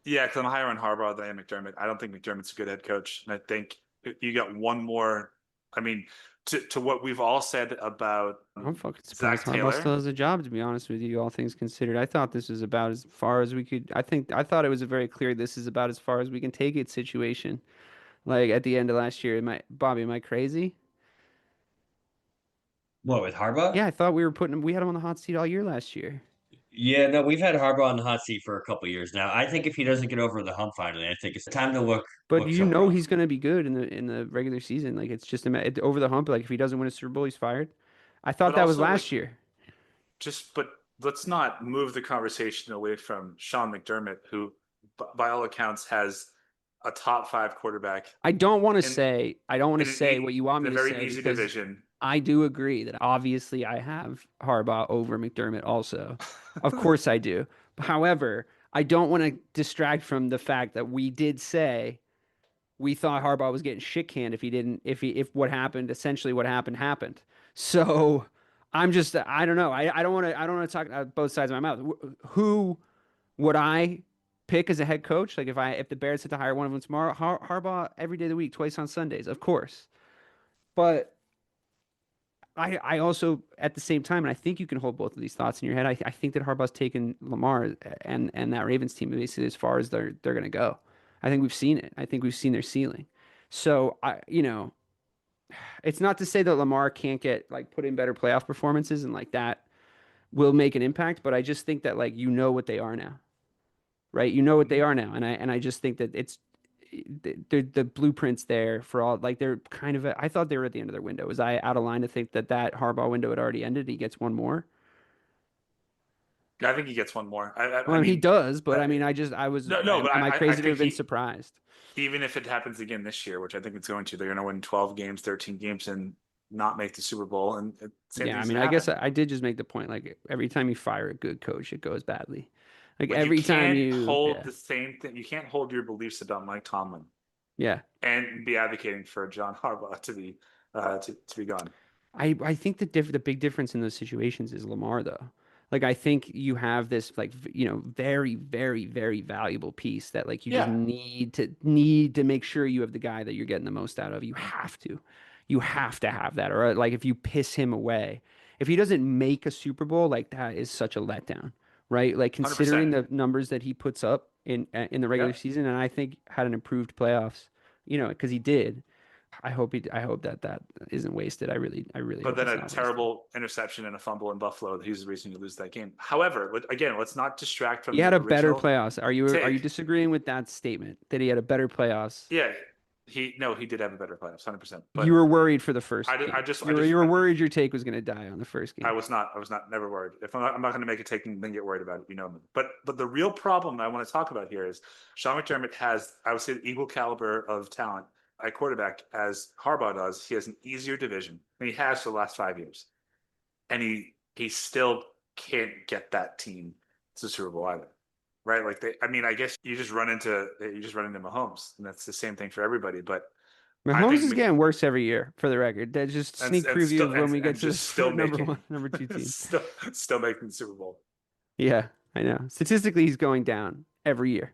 Speaker 2: Yeah, because I'm higher on Harbaugh than I am McDermott. I don't think McDermott's a good head coach. And I think you got one more. I mean, to what we've all said about
Speaker 1: I'm fucking surprised Harbaugh still has a job, to be honest with you, all things considered. I thought this was about as far as we could. I thought it was a very clear this is about as far as we can take it situation. Like at the end of last year, Bobby, am I crazy?
Speaker 3: What, with Harbaugh?
Speaker 1: Yeah, I thought we had him on the hot seat all year last year.
Speaker 3: Yeah, no, we've had Harbaugh on the hot seat for a couple years now. I think if he doesn't get over the hump finally, I think it's time to look.
Speaker 1: But
Speaker 3: somewhere else.
Speaker 1: he's going to be good in the regular season. Like it's just over the hump. Like if he doesn't win a Super Bowl, he's fired. I thought that was last year.
Speaker 2: But let's not move the conversation away from Sean McDermott, who, by all accounts, has a top 5 quarterback.
Speaker 1: I don't want to say what you want me to say.
Speaker 2: In a very easy division.
Speaker 1: I do agree that obviously I have Harbaugh over McDermott also. Of course I do. However, I don't want to distract from the fact that we did say we thought Harbaugh was getting shit canned if what happened. So I'm just I don't know. I don't want to talk out both sides of my mouth. Who would I pick as a head coach? Like if the Bears had to hire one of them tomorrow, Harbaugh every day of the week, twice on Sundays, of course. But I also, at the same time, and I think you can hold both of these thoughts in your head. I think that Harbaugh's taken Lamar and that Ravens team basically as far as they're going to go. I think we've seen it. I think we've seen their ceiling. So it's not to say that Lamar can't get put in better playoff performances and that will make an impact, but I just think that what they are now, right? You know what they are now, and I just think that it's the blueprints there for all they're kind of I thought they were at the end of their window. Was I out of line to think that Harbaugh window had already ended? He gets one more.
Speaker 2: I think he gets one more.
Speaker 1: I mean, he does, but I mean, am I crazy to have been surprised?
Speaker 2: Even if it happens again this year, which I think it's going to, they're going to win 12 games, 13 games, and not make the Super Bowl. And
Speaker 1: I mean, I guess I did just make the point. Every time you fire a good coach, it goes badly. Every time you
Speaker 2: hold the same thing, you can't hold your beliefs about Mike Tomlin.
Speaker 1: Yeah,
Speaker 2: and be advocating for John Harbaugh to be gone.
Speaker 1: I think the big difference in those situations is Lamar, though. I think you have this very, very, very valuable piece that you just need to make sure you have the guy that you're getting the most out of. You have to have that, or if you piss him away, if he doesn't make a Super Bowl, that is such a letdown, right? Considering 100%. The numbers that he puts up in the regular season, and I think had an improved playoffs, because he did. I hope that isn't wasted. I really.
Speaker 2: But then a terrible interception and a fumble in Buffalo. He's the reason you lose that game. However, again, let's not distract from.
Speaker 1: He had a better playoffs. Are you disagreeing with that statement that he had a better playoffs?
Speaker 2: Yeah, he did have a better playoffs, 100%.
Speaker 1: But you were worried for the first.
Speaker 2: You
Speaker 1: were worried your take was going to die on the first game.
Speaker 2: I was not. Never worried. If I'm not going to make a take and then get worried about it, you know me. But the real problem I want to talk about here is Sean McDermott has, I would say, the equal caliber of talent at quarterback as Harbaugh does. He has an easier division than he has for the last 5 years, and he still can't get that team to the Super Bowl either, right? I guess you just run into Mahomes, and that's the same thing for everybody. But
Speaker 1: Mahomes is getting worse every year, for the record. That's just sneak preview of when we get to
Speaker 2: just still
Speaker 1: number
Speaker 2: making,
Speaker 1: one, number two team.
Speaker 2: still making the Super Bowl.
Speaker 1: Yeah, I know. Statistically, he's going down every year,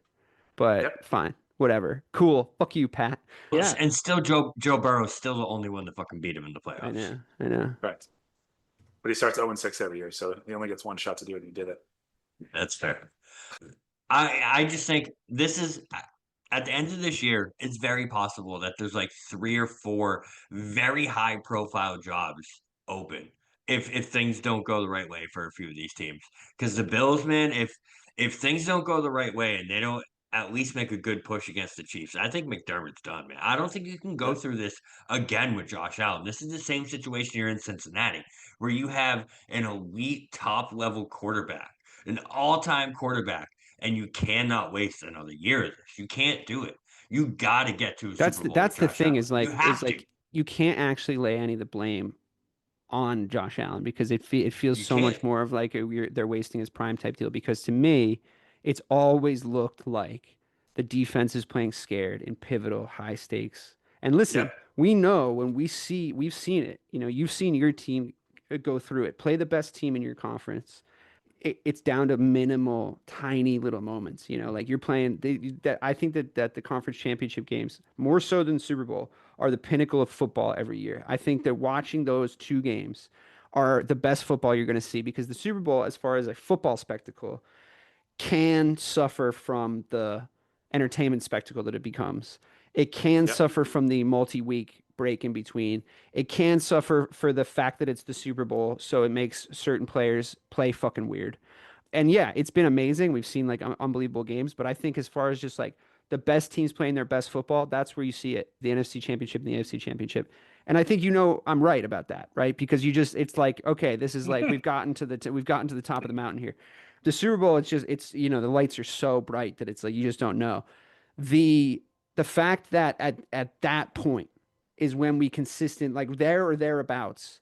Speaker 1: but
Speaker 2: Yep.
Speaker 1: fine, whatever. Cool. Fuck you, Pat. Yeah,
Speaker 3: And still, Joe Burrow's still the only one to fucking beat him in the playoffs.
Speaker 1: I know.
Speaker 2: Right. But he starts 0-6 every year, so he only gets one shot to do it, and he did it.
Speaker 3: That's fair. I just think this is at the end of this year, it's very possible that there's like 3 or 4 very high profile jobs open if things don't go the right way for a few of these teams. Because the Bills, man, if things don't go the right way and they don't at least make a good push against the Chiefs, I think McDermott's done, man. I don't think you can go through this again with Josh Allen. This is the same situation here in Cincinnati, where you have an elite top level quarterback, an all-time quarterback, and you cannot waste another year of this. You can't do it. You got to get to a Super Bowl.
Speaker 1: That's the thing
Speaker 3: Allen.
Speaker 1: is like you can't actually lay any of the blame on Josh Allen because it feels so much more of like they're wasting his prime type deal. Because to me, it's always looked like the defense is playing scared in pivotal high stakes. And listen, we know when we've seen it. You know, you've seen your team go through it, play the best team in your conference. It's down to minimal, tiny little moments. You know, like you're playing. I think that the conference championship games, more so than Super Bowl, are the pinnacle of football every year. I think that watching those 2 games are the best football you're going to see because the Super Bowl, as far as a football spectacle, can suffer from the entertainment spectacle that it becomes. It can suffer from the multi-week break in between. It can suffer for the fact that it's the Super Bowl, so it makes certain players play fucking weird. And yeah, it's been amazing. We've seen like unbelievable games, but I think as far as just like the best teams playing their best football, that's where you see it. The NFC Championship and the AFC Championship. And I think I'm right about that, right? Because it's like, okay, this is like we've gotten to the top of the mountain here. The Super Bowl, it's the lights are so bright that it's like you just don't know. The fact that at that point is when we like there or thereabouts,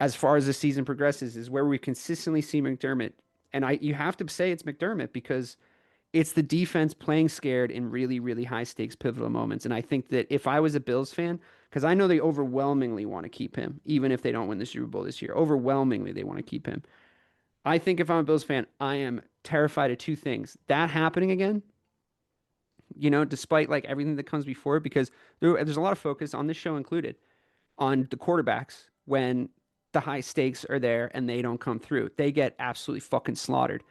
Speaker 1: as far as the season progresses, is where we consistently see McDermott. And you have to say it's McDermott because it's the defense playing scared in really, really high stakes pivotal moments. And I think that if I was a Bills fan, because I know they overwhelmingly want to keep him, even if they don't win the Super Bowl this year, overwhelmingly they want to keep him. I think if I'm a Bills fan, I am terrified of 2 things. That happening again, despite like everything that comes before, because there's a lot of focus on this show included on the quarterbacks when the high stakes are there and they don't come through. They get absolutely fucking slaughtered.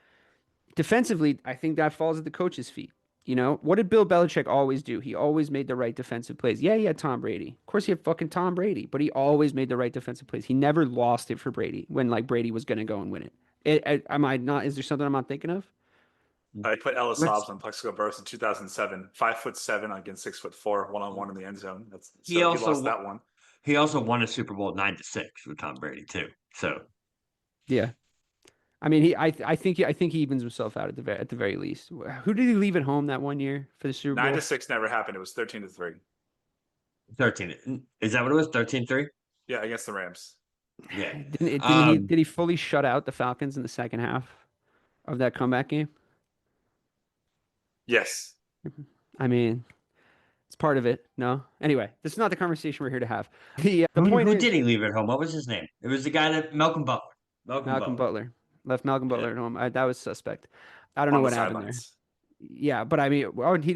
Speaker 1: Defensively, I think that falls at the coach's feet. What did Bill Belichick always do? He always made the right defensive plays. Yeah, he had Tom Brady. Of course, he had fucking Tom Brady, but he always made the right defensive plays. He never lost it for Brady when like Brady was going to go and win it. Am I not? Is there something I'm not thinking of?
Speaker 2: I put Ellis Hobbs on Plexico Burst in 2007, 5'7" against 6'4", 1-on-1 in the end zone. He lost that one.
Speaker 3: He also won a Super Bowl 9-6 with Tom Brady too. So,
Speaker 1: yeah, I mean, I think he evens himself out at the very least. Who did he leave at home that one year for the Super Bowl?
Speaker 2: 9-6 never happened. It was 13-3.
Speaker 3: 13. Is that what it was? 13-3?
Speaker 2: Yeah, against the Rams.
Speaker 3: Yeah.
Speaker 1: Did he fully shut out the Falcons in the second half of that comeback game?
Speaker 2: Yes.
Speaker 1: I mean, it's part of it. No. Anyway, this is not the conversation we're here to have. The
Speaker 3: point who did he leave at home? What was his name? It was the guy that Malcolm Butler.
Speaker 1: Malcolm Butler left Malcolm Butler at home. That was suspect. I don't know what happened there. Yeah, but I mean,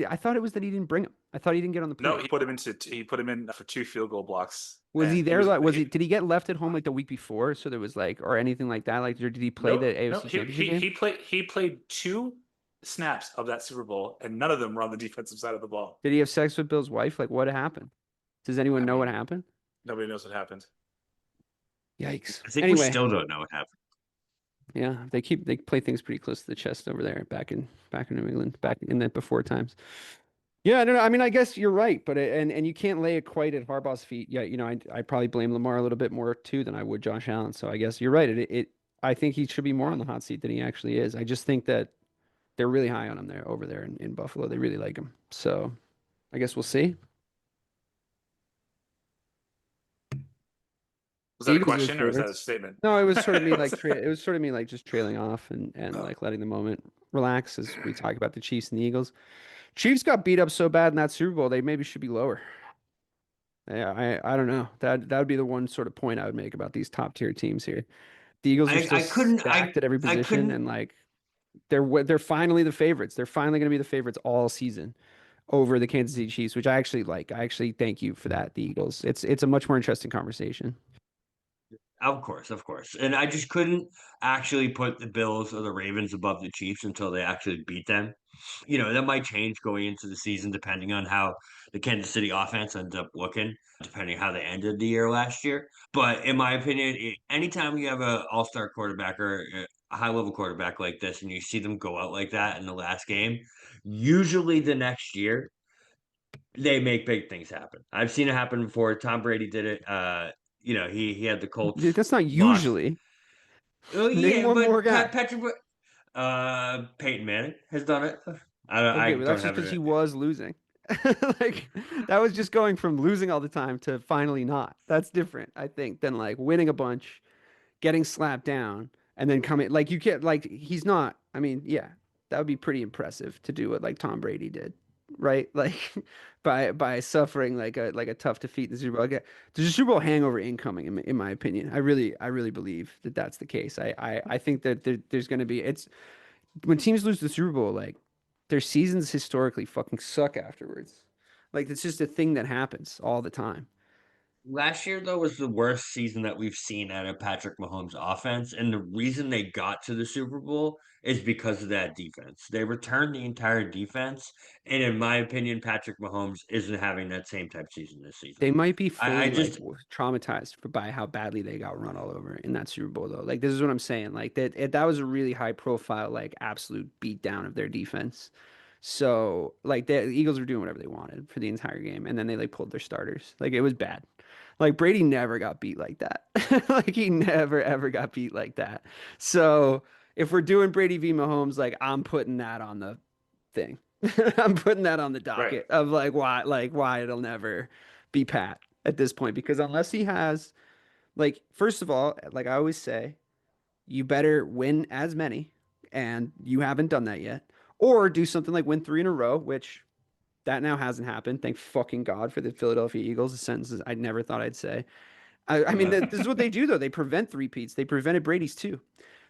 Speaker 1: I thought it was that he didn't bring him. I thought he didn't get on the plane.
Speaker 2: No, he put him in for 2 field goal blocks.
Speaker 1: Was he there? Did he get left at home like the week before? So there was like, or anything like that? Like, or did he play the AFC Championship game?
Speaker 2: He played 2 snaps of that Super Bowl, and none of them were on the defensive side of the ball.
Speaker 1: Did he have sex with Bill's wife? Like, what happened? Does anyone know what happened?
Speaker 2: Nobody knows what happened.
Speaker 1: Yikes!
Speaker 3: I think we still don't know what happened.
Speaker 1: Yeah, they play things pretty close to the chest over there, back in New England, back in the before times. Yeah, I don't know. I mean, I guess you're right, but and you can't lay it quite at Harbaugh's feet. Yeah, I probably blame Lamar a little bit more too than I would Josh Allen. So I guess you're right. I think he should be more on the hot seat than he actually is. I just think that they're really high on him over there in Buffalo. They really like him. So I guess we'll see.
Speaker 2: Was that a question or was that a statement?
Speaker 1: No, it was sort of me like just trailing off and like letting the moment relax as we talk about the Chiefs and the Eagles. Chiefs got beat up so bad in that Super Bowl, they maybe should be lower. Yeah, I don't know. That would be the one sort of point I would make about these top tier teams here. The Eagles are still
Speaker 3: I couldn't
Speaker 1: stacked at every
Speaker 3: I
Speaker 1: position,
Speaker 3: couldn't
Speaker 1: and like they're finally the favorites. They're finally going to be the favorites all season over the Kansas City Chiefs, which I actually like. I actually thank you for that, the Eagles. It's a much more interesting conversation.
Speaker 3: Of course, of course. And I just couldn't actually put the Bills or the Ravens above the Chiefs until they actually beat them. That might change going into the season depending on how the Kansas City offense ends up looking, depending how they ended the year last year. But in my opinion, anytime you have a all-star quarterback or a high-level quarterback like this and you see them go out like that in the last game, usually the next year they make big things happen. I've seen it happen before. Tom Brady did it. He had the
Speaker 1: Dude,
Speaker 3: Colts
Speaker 1: that's not
Speaker 3: lost.
Speaker 1: usually.
Speaker 3: Oh
Speaker 1: Name
Speaker 3: yeah,
Speaker 1: one more
Speaker 3: but
Speaker 1: guy.
Speaker 3: Patrick, Peyton Manning has done it.
Speaker 1: Okay,
Speaker 3: I
Speaker 1: but
Speaker 3: don't
Speaker 1: that's just
Speaker 3: have
Speaker 1: because he
Speaker 3: it.
Speaker 1: was losing. Like that was just going from losing all the time to finally not. That's different, I think, than like winning a bunch, getting slapped down, and then coming like you can't like he's not. I mean, yeah, that would be pretty impressive to do what like Tom Brady did, right? Like by suffering like a tough defeat in the Super Bowl. Like, there's a Super Bowl hangover incoming, in my opinion. I really believe that that's the case. I think that there's going to be it's when teams lose the Super Bowl, like their seasons historically fucking suck afterwards. Like it's just a thing that happens all the time.
Speaker 3: Last year, though, was the worst season that we've seen out of Patrick Mahomes' offense. And the reason they got to the Super Bowl is because of that defense. They returned the entire defense. And in my opinion, Patrick Mahomes isn't having that same type season this season.
Speaker 1: They might be
Speaker 3: I
Speaker 1: fully like
Speaker 3: just,
Speaker 1: traumatized by how badly they got run all over in that Super Bowl though. Like this is what I'm saying. Like that was a really high profile, like absolute beatdown of their defense. So like the Eagles were doing whatever they wanted for the entire game, and then they like pulled their starters. Like it was bad. Like Brady never got beat like that. Like he never ever got beat like that. So if we're doing Brady v Mahomes, like I'm putting that on the thing. I'm putting that on the
Speaker 2: Right.
Speaker 1: docket of like why it'll never be Pat at this point because unless he has like first of all, like I always say, you better win as many and you haven't done that yet or do something like win 3 in a row, which that now hasn't happened. Thank fucking God for the Philadelphia Eagles. The sentences I never thought I'd say. I mean, this is what they do though. They prevent three-peats. They prevented Brady's too.
Speaker 2: Yep.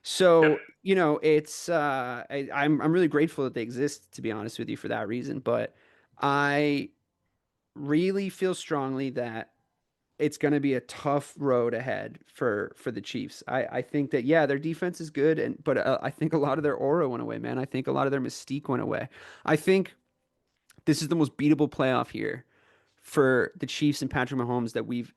Speaker 1: So, it's I'm really grateful that they exist, to be honest with you, for that reason. But I really feel strongly that it's going to be a tough road ahead for the Chiefs. I think that yeah, their defense is good, but I think a lot of their aura went away, man. I think a lot of their mystique went away. I think this is the most beatable playoff year for the Chiefs and Patrick Mahomes that we've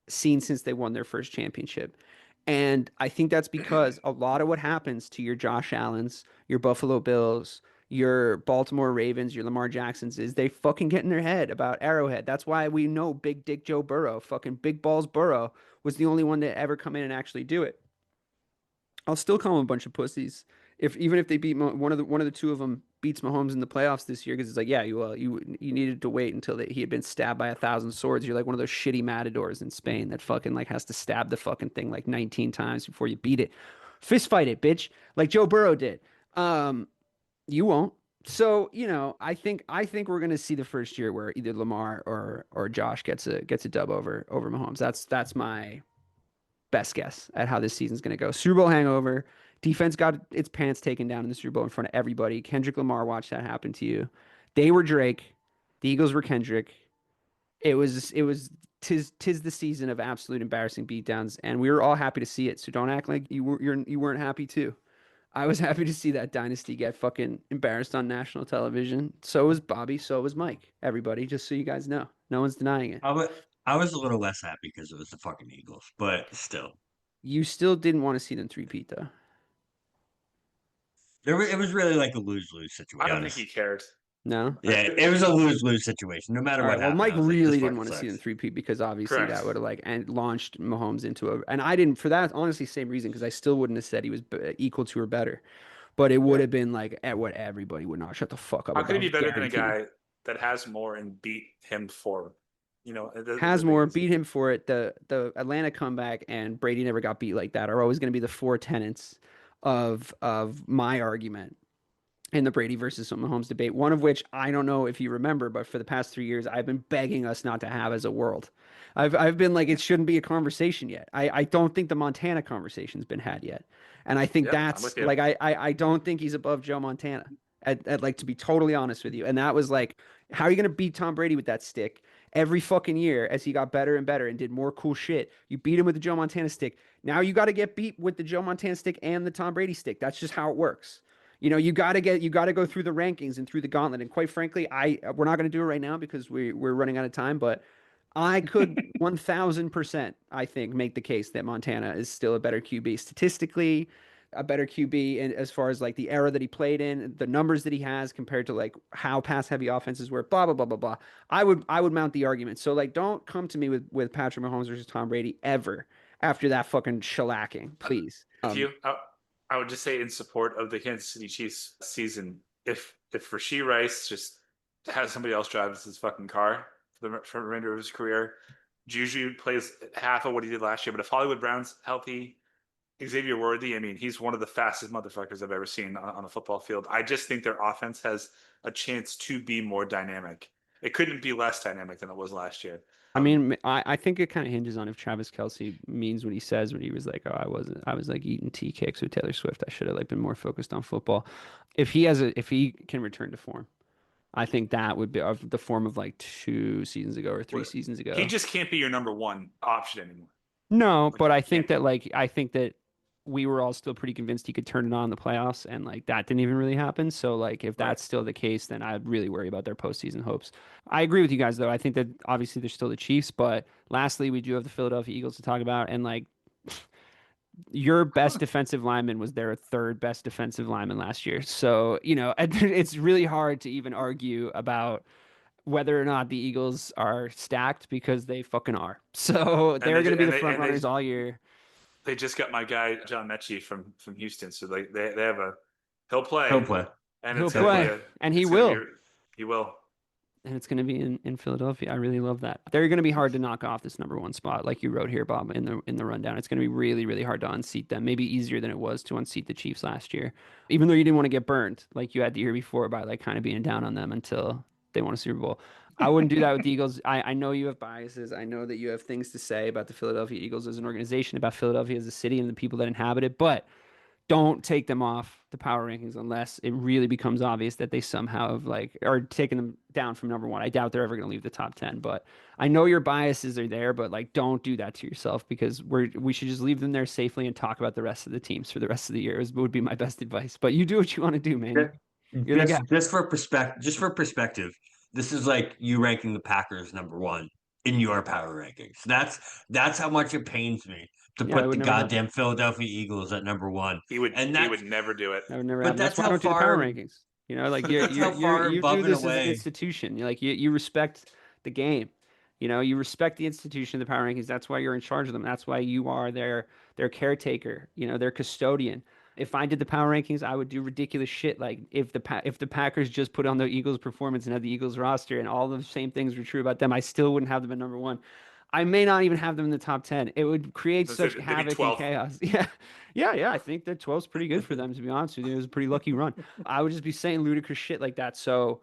Speaker 1: seen since they won their first championship. And I think that's because a lot of what happens to your Josh Allens, your Buffalo Bills, your Baltimore Ravens, your Lamar Jacksons is they fucking get in their head about Arrowhead. That's why we know Big Dick Joe Burrow, fucking Big Balls Burrow, was the only one to ever come in and actually do it. I'll still call them a bunch of pussies. If even if they beat one of the two of them beats Mahomes in the playoffs this year, because it's like, yeah, you needed to wait until he had been stabbed by 1,000 swords. You're like one of those shitty matadors in Spain that fucking like has to stab the fucking thing like 19 times before you beat it. Fist fight it, bitch, like Joe Burrow did. You won't. So I think we're gonna see the first year where either Lamar or Josh gets a dub over Mahomes. That's my best guess at how this season's going to go. Super Bowl hangover. Defense got its pants taken down in the Super Bowl in front of everybody. Kendrick Lamar watched that happen to you. They were Drake. The Eagles were Kendrick. It was tis the season of absolute embarrassing beatdowns, and we were all happy to see it. So don't act like you weren't happy too. I was happy to see that dynasty get fucking embarrassed on national television. So was Bobby. So was Mike. Everybody, just so you guys know, no one's denying it.
Speaker 3: I was, I was a little less happy because it was the fucking Eagles, but still.
Speaker 1: You still didn't want to see them three-peat though.
Speaker 3: It was really like a lose lose
Speaker 2: I
Speaker 3: situation.
Speaker 2: don't think he cared.
Speaker 1: No.
Speaker 3: Yeah, it was a lose lose situation. No matter
Speaker 1: All right.
Speaker 3: what
Speaker 1: Well,
Speaker 3: happened,
Speaker 1: Mike
Speaker 3: I was like, this
Speaker 1: really didn't
Speaker 3: fucking
Speaker 1: want to see them
Speaker 3: sucks.
Speaker 1: three-peat because obviously that
Speaker 2: Correct.
Speaker 1: would have like and launched Mahomes into a. And I didn't for that honestly same reason because I still wouldn't have said he was equal to or better, but it would
Speaker 2: Yeah.
Speaker 1: have been like at what everybody would not shut the fuck up
Speaker 2: How could he be
Speaker 1: about.
Speaker 2: better than a
Speaker 1: Guarantee.
Speaker 2: guy that has more and beat him for? That's the
Speaker 1: Has
Speaker 2: thing
Speaker 1: more
Speaker 2: is
Speaker 1: beat him for it. The Atlanta comeback and Brady never got beat like that are always going to be the four tenets of my argument. in the Brady versus Mahomes debate, one of which I don't know if you remember, but for the past 3 years, I've been begging us not to have as a world. I've been like, it shouldn't be a conversation yet. I don't think the Montana conversation's been had yet. And I think
Speaker 2: Yep, I'm
Speaker 1: that's
Speaker 2: with you.
Speaker 1: like, I don't think he's above Joe Montana at like, to be totally honest with you. And that was like, how are you going to beat Tom Brady with that stick every fucking year as he got better and better and did more cool shit? You beat him with the Joe Montana stick. Now you got to get beat with the Joe Montana stick and the Tom Brady stick. That's just how it works. You got to go through the rankings and through the gauntlet. And quite frankly, we're not going to do it right now because we're running out of time, but I could 1000%, I think, make the case that Montana is still a better QB statistically, a better QB in, as far as like the era that he played in, the numbers that he has compared to like how pass heavy offenses were, blah blah blah blah blah. I would mount the argument. So like, don't come to me with Patrick Mahomes versus Tom Brady ever after that fucking shellacking, please.
Speaker 2: If you, I would just say in support of the Kansas City Chiefs season, if Rashee Rice just has somebody else drive his fucking car for the remainder of his career, Juju plays half of what he did last year. But if Hollywood Brown's healthy, Xavier Worthy, I mean, he's one of the fastest motherfuckers I've ever seen on a football field. I just think their offense has a chance to be more dynamic. It couldn't be less dynamic than it was last year.
Speaker 1: I mean, I think it kind of hinges on if Travis Kelce means what he says when he was like, "Oh, I was like eating tea cakes with Taylor Swift. I should have like been more focused on football." If he can return to form, I think that would be of the form of like 2 seasons ago or 3 seasons ago.
Speaker 2: He just can't be your number one option anymore.
Speaker 1: No, but I think that we were all still pretty convinced he could turn it on in the playoffs, and like that didn't even really happen. So like, if that's still the case, then I'd really worry about their postseason hopes. I agree with you guys though. I think that obviously they're still the Chiefs, but lastly, we do have the Philadelphia Eagles to talk about, and like, your best defensive lineman was their third best defensive lineman last year. So, it's really hard to even argue about whether or not the Eagles are stacked because they fucking are. So they're going to be the front runners all year.
Speaker 2: They just got my guy John Mechie from Houston, so they have he'll play, and
Speaker 1: he'll play, and he will.
Speaker 2: He will.
Speaker 1: And it's going to be in Philadelphia. I really love that. They're going to be hard to knock off this number one spot, like you wrote here, Bob, in the rundown. It's going to be really, really hard to unseat them. Maybe easier than it was to unseat the Chiefs last year, even though you didn't want to get burned like you had the year before by like kind of being down on them until they won a Super Bowl. I wouldn't do that with the Eagles. I know you have biases. I know that you have things to say about the Philadelphia Eagles as an organization, about Philadelphia as a city and the people that inhabit it, but don't take them off the power rankings unless it really becomes obvious that they somehow have like are taking them down from number one. I doubt they're ever going to leave the top 10, but I know your biases are there, but like, don't do that to yourself, because we should just leave them there safely and talk about the rest of the teams for the rest of the year would be my best advice. But you do what you want to do, man. You're the guy.
Speaker 3: Just for perspective, this is like you ranking the Packers number one in your power rankings. That's how much it pains me to put the goddamn happen. Philadelphia Eagles at number one.
Speaker 2: He would never do it.
Speaker 1: That would never happen. That's why I don't do the power rankings. Like you do this as an institution. Like you respect the game. You respect the institution of the power rankings. That's why you're in charge of them. That's why you are their caretaker. Their custodian. If I did the power rankings, I would do ridiculous shit. Like if the Packers just put on the Eagles performance and had the Eagles roster and all the same things were true about them, I still wouldn't have them at number one. I may not even have them in the top 10. It would create such havoc and chaos. Yeah. I think that 12 is pretty good for them, to be honest with you. It was a pretty lucky run. I would just be saying ludicrous shit like that. So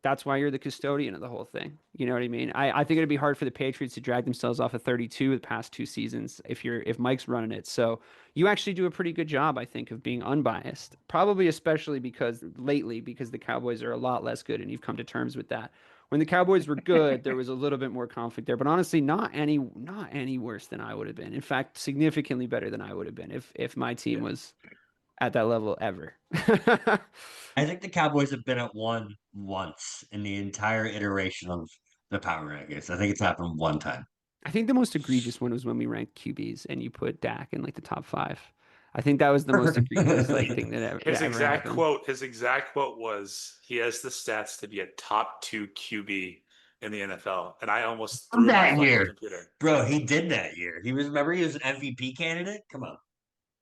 Speaker 1: that's why you're the custodian of the whole thing. You know what I mean? I think it'd be hard for the Patriots to drag themselves off of 32 the past 2 seasons if Mike's running it. So you actually do a pretty good job, I think, of being unbiased. Probably especially because the Cowboys are a lot less good, and you've come to terms with that. When the Cowboys were good, there was a little bit more conflict there, but honestly, not any worse than I would have been. In fact, significantly better than I would have been if my team was at that level ever.
Speaker 3: I think the Cowboys have been at one once in the entire iteration of the power rankings. I think it's happened one time.
Speaker 1: I think the most egregious one was when we ranked QBs and you put Dak in like the top 5. I think that was the most egregious thing that ever.
Speaker 2: His exact quote was, "He has the stats to be a top 2 QB in the NFL," and I almost threw
Speaker 3: that year, bro. He did that year. He was an MVP candidate. Come on,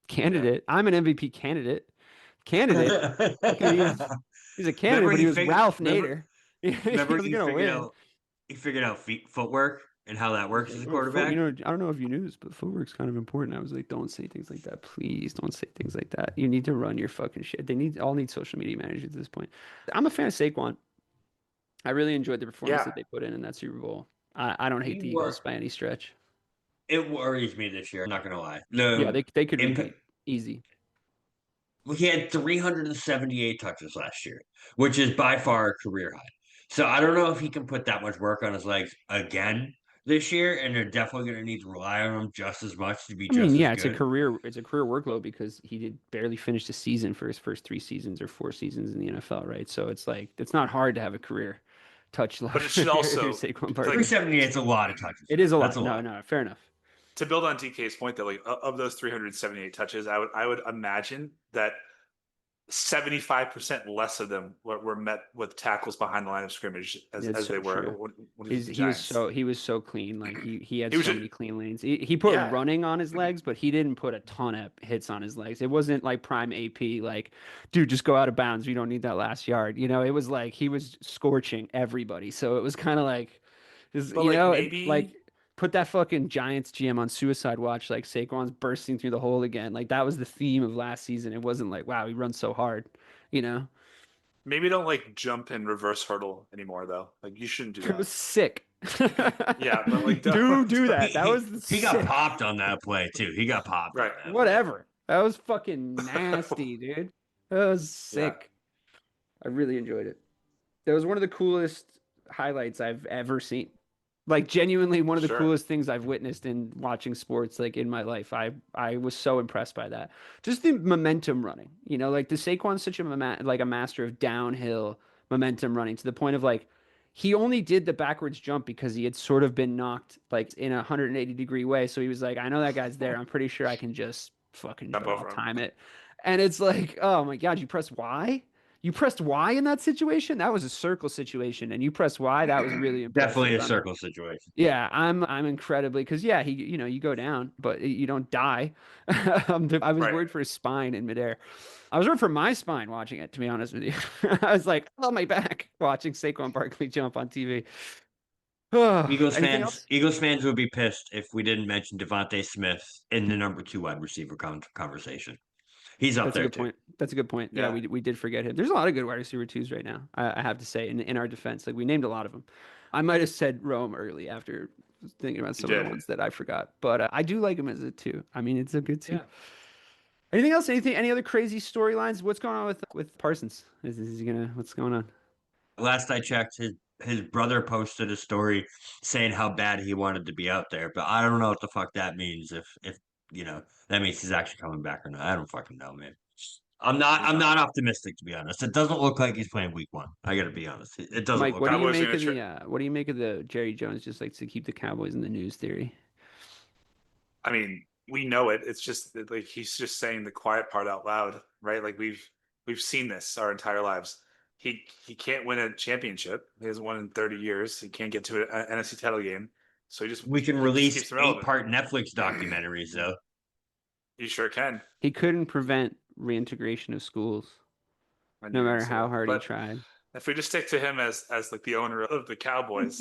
Speaker 1: candidate. Yeah. I'm an MVP candidate. He's a candidate, but he was Ralph Nader.
Speaker 3: Remember he figured out footwork. and how that works as a quarterback.
Speaker 1: I don't know if you knew this, but footwork's kind of important. I was like, don't say things like that. Please don't say things like that. You need to run your fucking shit. They all need social media managers at this point. I'm a fan of Saquon. I really enjoyed the performance that they put in that Super Bowl. I don't hate the Eagles by any stretch.
Speaker 3: It worries me this year. I'm not gonna lie.
Speaker 1: Yeah, they could repeat easy.
Speaker 3: He had 378 touches last year, which is by far a career high. So I don't know if he can put that much work on his legs again this year, and they're definitely going to need to rely on him just as much to be just as good.
Speaker 1: It's a career workload because he did barely finish the season for his first 3 seasons or 4 seasons in the NFL, right? So it's like it's not hard to have a career touch.
Speaker 2: But it should also
Speaker 3: 378 is a lot of touches.
Speaker 1: It is a lot. No, fair enough.
Speaker 2: To build on DK's point, that like of those 378 touches, I would imagine that 75% less of them were met with tackles behind the line of scrimmage as they were when
Speaker 1: he was so clean. Like he had so many clean lanes. He put running on his legs, but he didn't put a ton of hits on his legs. It wasn't like prime AP, like, dude, just go out of bounds. We don't need that last yard. You know, it was like he was scorching everybody. So it was kind of like, put that fucking Giants GM on suicide watch, like Saquon's bursting through the hole again. Like that was the theme of last season. It wasn't like, wow, he runs so hard, you know?
Speaker 2: Maybe don't like jump and reverse hurdle anymore though. Like you shouldn't do that.
Speaker 1: It was sick.
Speaker 2: Yeah, but like
Speaker 1: do that. That was
Speaker 3: he got popped on that play too. He got popped.
Speaker 2: Right.
Speaker 1: Whatever. That was fucking nasty, dude. That was sick. Yeah. I really enjoyed it. That was one of the coolest highlights I've ever seen. Like genuinely one of the coolest things I've witnessed in watching sports, like in my life. I was so impressed by that. Just the momentum running, you know, like the Saquon's such a master of downhill momentum running to the point of like, he only did the backwards jump because he had sort of been knocked like in a 180-degree way. So he was like, I know that guy's there. I'm pretty sure I can just fucking time it. And it's like, oh my God, you pressed Y? You pressed Y in that situation? That was a circle situation, and you pressed Y. That was really impressive.
Speaker 3: Definitely a circle situation.
Speaker 1: Yeah, I'm incredibly because you go down, but you don't die. I was worried for his spine in midair. I was worried for my spine watching it. To be honest with you, I was like, oh my back watching Saquon Barkley jump on TV.
Speaker 3: Eagles fans would be pissed if we didn't mention Devontae Smith in the number 2 wide receiver conversation. He's up there too.
Speaker 1: That's a good point. Yeah, we did forget him. There's a lot of good wide receiver 2s right now. I have to say, in our defense, like we named a lot of them. I might have said Rome early after thinking about some of the ones that I forgot, but I do like him as a 2. I mean, it's a good 2. Yeah. Anything else? Any other crazy storylines? What's going on with Parsons? What's going on?
Speaker 3: Last I checked, his brother posted a story saying how bad he wanted to be out there, but I don't know what the fuck that means. If that means he's actually coming back or not. I don't fucking know, man. I'm not optimistic, to be honest. It doesn't look like he's playing week 1. I gotta be honest. It doesn't.
Speaker 1: Mike, what do you make of the Jerry Jones just like to keep the Cowboys in the news theory?
Speaker 2: I mean, we know it. It's just like he's just saying the quiet part out loud, right? Like we've seen this our entire lives. He can't win a championship. He hasn't won in 30 years. He can't get to an NFC title game. So we
Speaker 3: can release 8-part Netflix documentaries though.
Speaker 2: You sure can.
Speaker 1: He couldn't prevent reintegration of schools, no matter how hard he tried.
Speaker 2: If we just stick to him as like the owner of the Cowboys,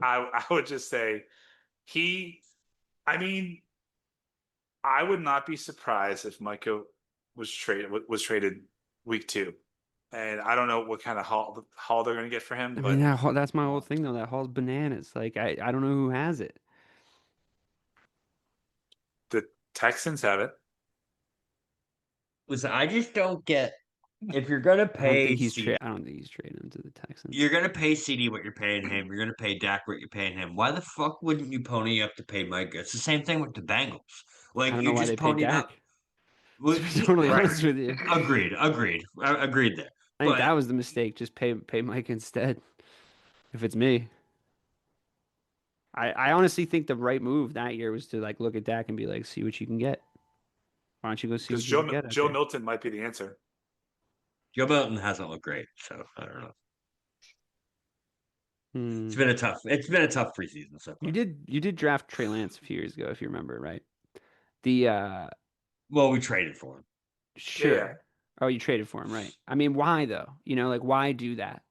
Speaker 2: I would just say I would not be surprised if Micah was traded week 2. And I don't know what kind of haul they're going to get for him.
Speaker 1: That's my whole thing, though. That haul's bananas. Like, I don't know who has it.
Speaker 2: The Texans have it.
Speaker 3: Listen, I just don't get if you're going to pay.
Speaker 1: I don't think he's trading him to the Texans.
Speaker 3: You're going to pay CD what you're paying him. You're going to pay Dak what you're paying him. Why the fuck wouldn't you pony up to pay Micah? It's the same thing with the Bengals. Like, you just pony up.
Speaker 1: To be totally honest with you.
Speaker 3: Agreed there.
Speaker 1: I think that was the mistake. Just pay Mike instead. If it's me, I honestly think the right move that year was to like look at Dak and be like, see what you can get. Why don't you go see what you can get?
Speaker 2: Joe Milton might be the answer.
Speaker 3: Joe Milton hasn't looked great, so I don't know. It's been a tough preseason so far.
Speaker 1: You did draft Trey Lance a few years ago, if you remember, right?
Speaker 3: Well, we traded for him.
Speaker 1: Sure. Yeah. Oh, you traded for him, right? I mean, why though? You know, like why do that?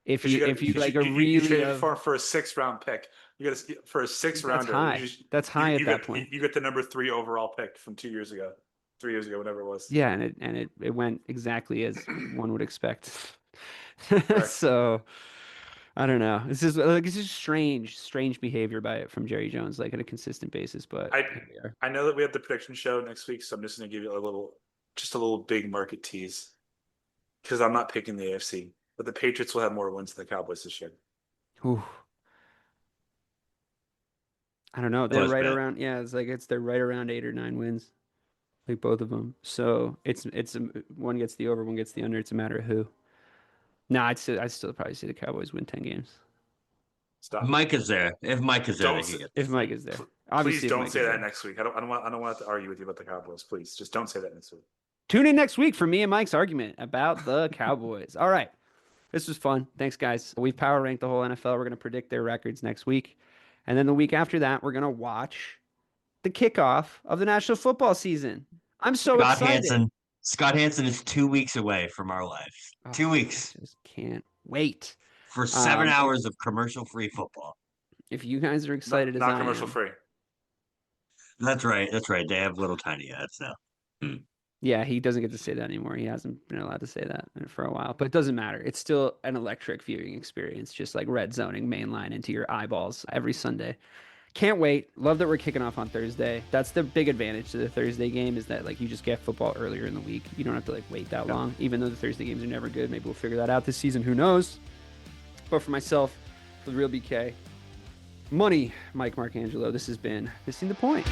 Speaker 1: If you like a really
Speaker 2: you traded for a 6th-round pick. You got for a 6th-rounder.
Speaker 1: That's high at that point.
Speaker 2: You get the number 3 overall pick from 2 years ago, 3 years ago, whatever it was.
Speaker 1: Yeah, and it went exactly as one would expect. So I don't know. This is strange behavior from Jerry Jones, like on a consistent basis. But
Speaker 2: I know that we have the prediction show next week, so I'm just going to give you a little big market tease because I'm not picking the AFC, but the Patriots will have more wins than the Cowboys this year.
Speaker 1: Ooh. I don't know. They're right around. Yeah, they're right around 8 or 9 wins, like both of them. So it's one gets the over, one gets the under. It's a matter of who. No, I'd still probably say the Cowboys win 10 games.
Speaker 3: Stop. Mike is there. If Mike is there,
Speaker 1: if Mike is there,
Speaker 2: obviously. Please don't say that next week. I don't want to argue with you about the Cowboys. Please, just don't say that next week.
Speaker 1: Tune in next week for me and Mike's argument about the Cowboys. All right, this was fun. Thanks, guys. We've power ranked the whole NFL. We're going to predict their records next week, and then the week after that, we're going to watch the kickoff of the national football season. I'm so excited.
Speaker 3: Scott Hansen is 2 weeks away from our lives. 2 weeks.
Speaker 1: I just can't wait.
Speaker 3: For 7 hours of commercial-free football.
Speaker 1: If you guys are excited
Speaker 2: not commercial-free.
Speaker 3: That's right. They have little tiny ads now.
Speaker 1: Yeah, he doesn't get to say that anymore. He hasn't been allowed to say that for a while. But it doesn't matter. It's still an electric viewing experience, just like red zoning mainline into your eyeballs every Sunday. Can't wait. Love that we're kicking off on Thursday. That's the big advantage to the Thursday game is that like you just get football earlier in the week. You don't have to like wait that long, even though the Thursday games are never good. Maybe we'll figure that out this season. Who knows? But for myself, for the real BK, Money, Mike Marcangelo, this has been Missing the Point.